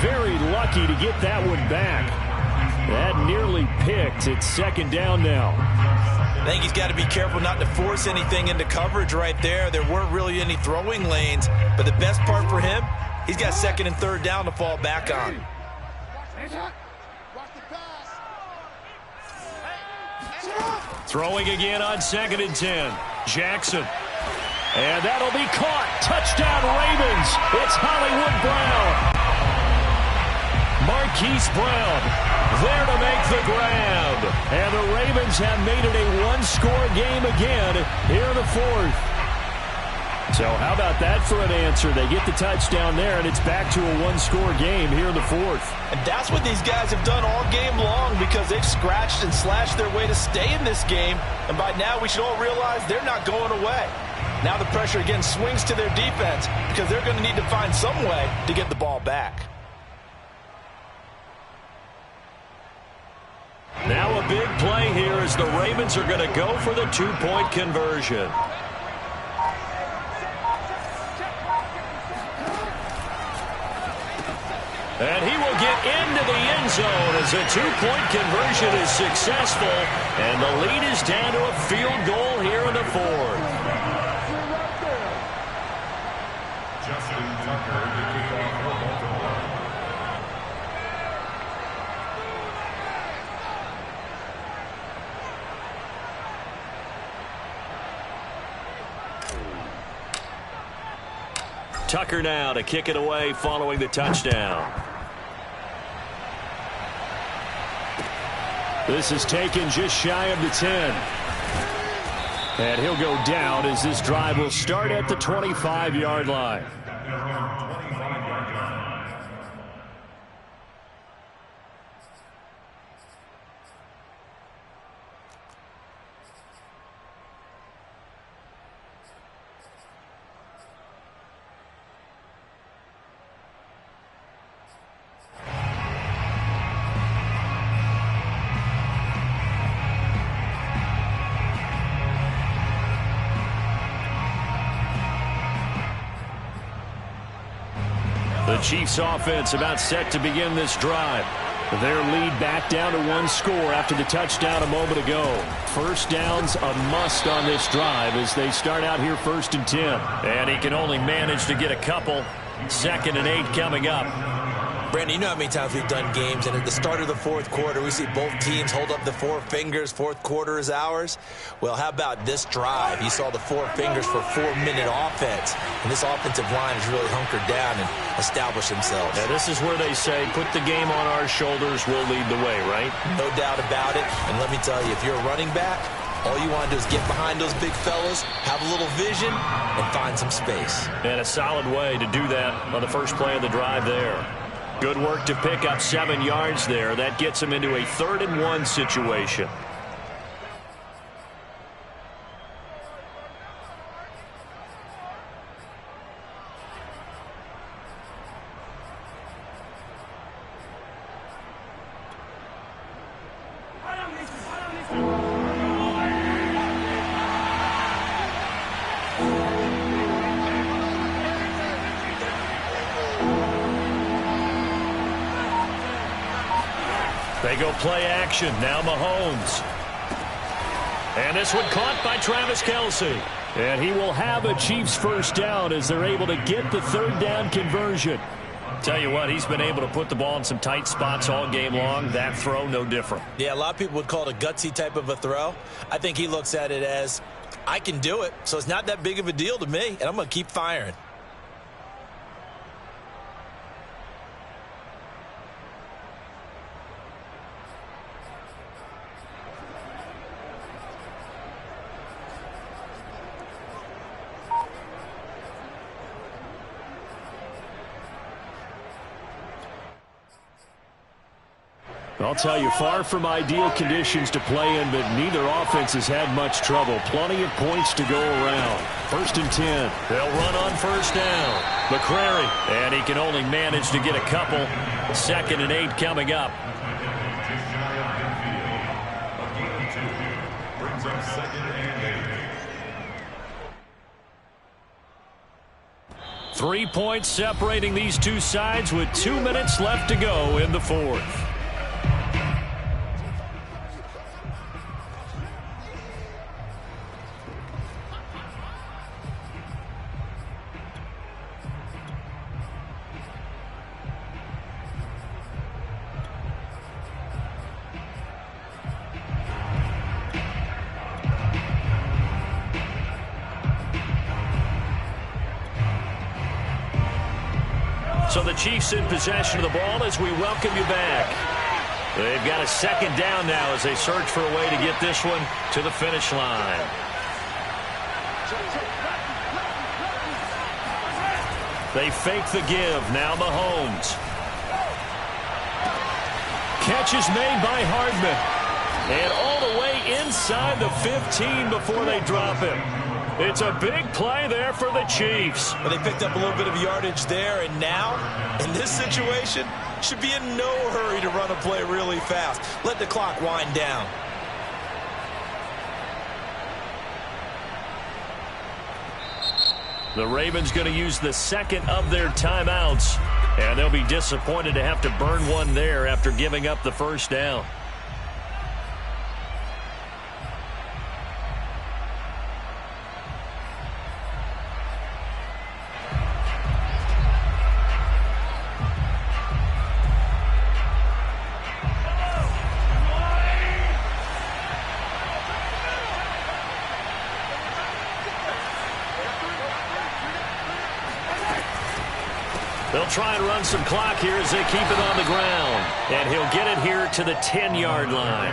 Very lucky to get that one back. That nearly picked. It's 2nd down now. I think he's got to be careful not to force anything into coverage right there. There weren't really any throwing lanes, but the best part for him, he's got 2nd and 3rd down to fall back on. Throwing again on 2nd and 10. Jackson. And that'll be caught. Touchdown Ravens. It's Hollywood Brown. Marquise Brown. there to make the grab. And the Ravens have made it a one-score game again here in the fourth. So how about that for an answer? They get the touchdown there, and it's back to a one-score game here in the fourth. And that's what these guys have done all game long, because they've scratched and slashed their way to stay in this game. And by now, we should all realize they're not going away. Now the pressure again swings to their defense, because they're going to need to find some way to get the ball back. Now a big play here as the Ravens are going to go for the two-point conversion. And he will get into the end zone as a two-point conversion is successful. And the lead is down to a field goal here in the fourth. Justin Tucker to kick off for Baltimore. Tucker now to kick it away following the touchdown. This is taken just shy of the 10. And he'll go down as this drive will start at the 25-yard line. The Chiefs offense about set to begin this drive. Their lead back down to one score after the touchdown a moment ago. First down's a must on this drive as they start out here 1st and 10. And he can only manage to get a couple. 2nd and 8 coming up. Brandon, you know how many times we've done games, and at the start of the fourth quarter, we see both teams hold up the four fingers, fourth quarter is ours. Well, how about this drive? You saw the four fingers for 4-minute offense, and this offensive line has really hunkered down and established themselves. Now, this is where they say, put the game on our shoulders, we'll lead the way, right? No doubt about it, and let me tell you, if you're a running back, all you want to do is get behind those big fellas, have a little vision, and find some space. And a solid way to do that on the first play of the drive there. Good work to pick up 7 yards there. That gets him into a 3rd and 1 situation. They go play action. Now Mahomes. And this one caught by Travis Kelce. And he will have a Chiefs first down as they're able to get the 3rd down conversion. Tell you what, he's been able to put the ball in some tight spots all game long. That throw, no different. Yeah, a lot of people would call it a gutsy type of a throw. I think he looks at it as, I can do it, so it's not that big of a deal to me, and I'm going to keep firing. I'll tell you, far from ideal conditions to play in, but neither offense has had much trouble. Plenty of points to go around. 1st and 10. They'll run on 1st down. McCrary, and he can only manage to get a couple. 2nd and 8 coming up. Brings up 2nd and 8. 3 points separating these two sides with 2 minutes left to go in the fourth. So the Chiefs in possession of the ball as we welcome you back. They've got a second down now as they search for a way to get this one to the finish line. They fake the give. Now Mahomes. Catch is made by Hardman. And all the way inside the 15 before they drop him. It's a big play there for the Chiefs. Well, they picked up a little bit of yardage there, and now, in this situation, should be in no hurry to run a play really fast. Let the clock wind down. The Ravens going to use the second of their timeouts, and they'll be disappointed to have to burn one there after giving up the first down. They'll try and run some clock here as they keep it on the ground. And he'll get it here to the 10-yard line.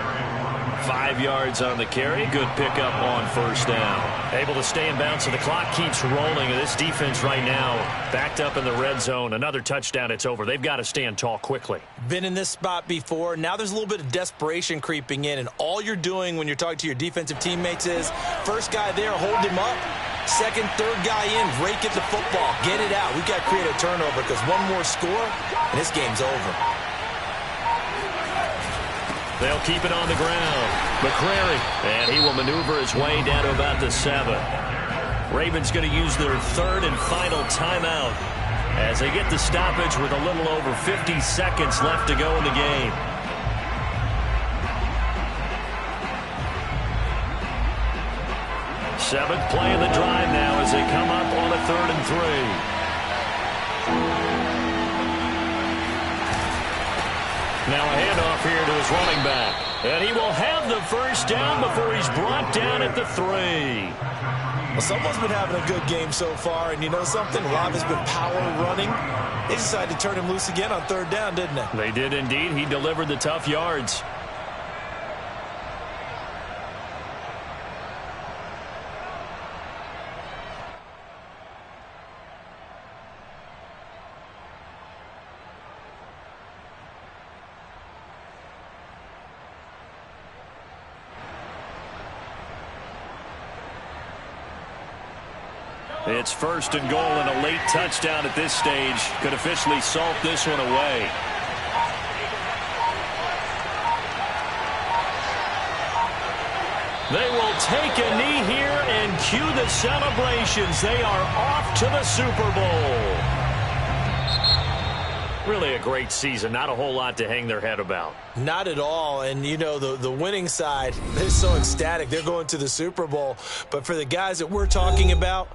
5 yards on the carry. Good pickup on first down. Able to stay in bounds, so the clock keeps rolling. And this defense right now backed up in the red zone. Another touchdown, it's over. They've got to stand tall quickly. Been in this spot before. Now there's a little bit of desperation creeping in. And all you're doing when you're talking to your defensive teammates is, first guy there, hold him up. Second, third guy in, rake at the football. Get it out. We've got to create a turnover because one more score, and this game's over. They'll keep it on the ground. McCrary, and he will maneuver his way down to about the 7. Ravens going to use their third and final timeout as they get the stoppage with a little over 50 seconds left to go in the game. Seventh play of the drive now as they come up on a 3rd and 3. Now a handoff here to his running back. And he will have the first down before he's brought down at the 3. Well, someone's been having a good game so far, and you know something? Rob has been power running. They decided to turn him loose again on 3rd down, didn't they? They did indeed. He delivered the tough yards. It's 1st and goal, and a late touchdown at this stage could officially salt this one away. They will take a knee here and cue the celebrations. They are off to the Super Bowl. Really a great season. Not a whole lot to hang their head about. Not at all. And, you know, the winning side, they're so ecstatic. They're going to the Super Bowl. But for the guys that we're talking about,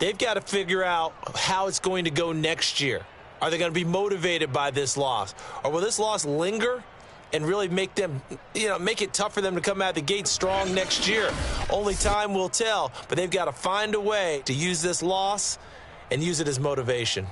they've got to figure out how it's going to go next year. Are they going to be motivated by this loss? Or will this loss linger and really make them, make it tough for them to come out the gate strong next year? Only time will tell. But they've got to find a way to use this loss and use it as motivation.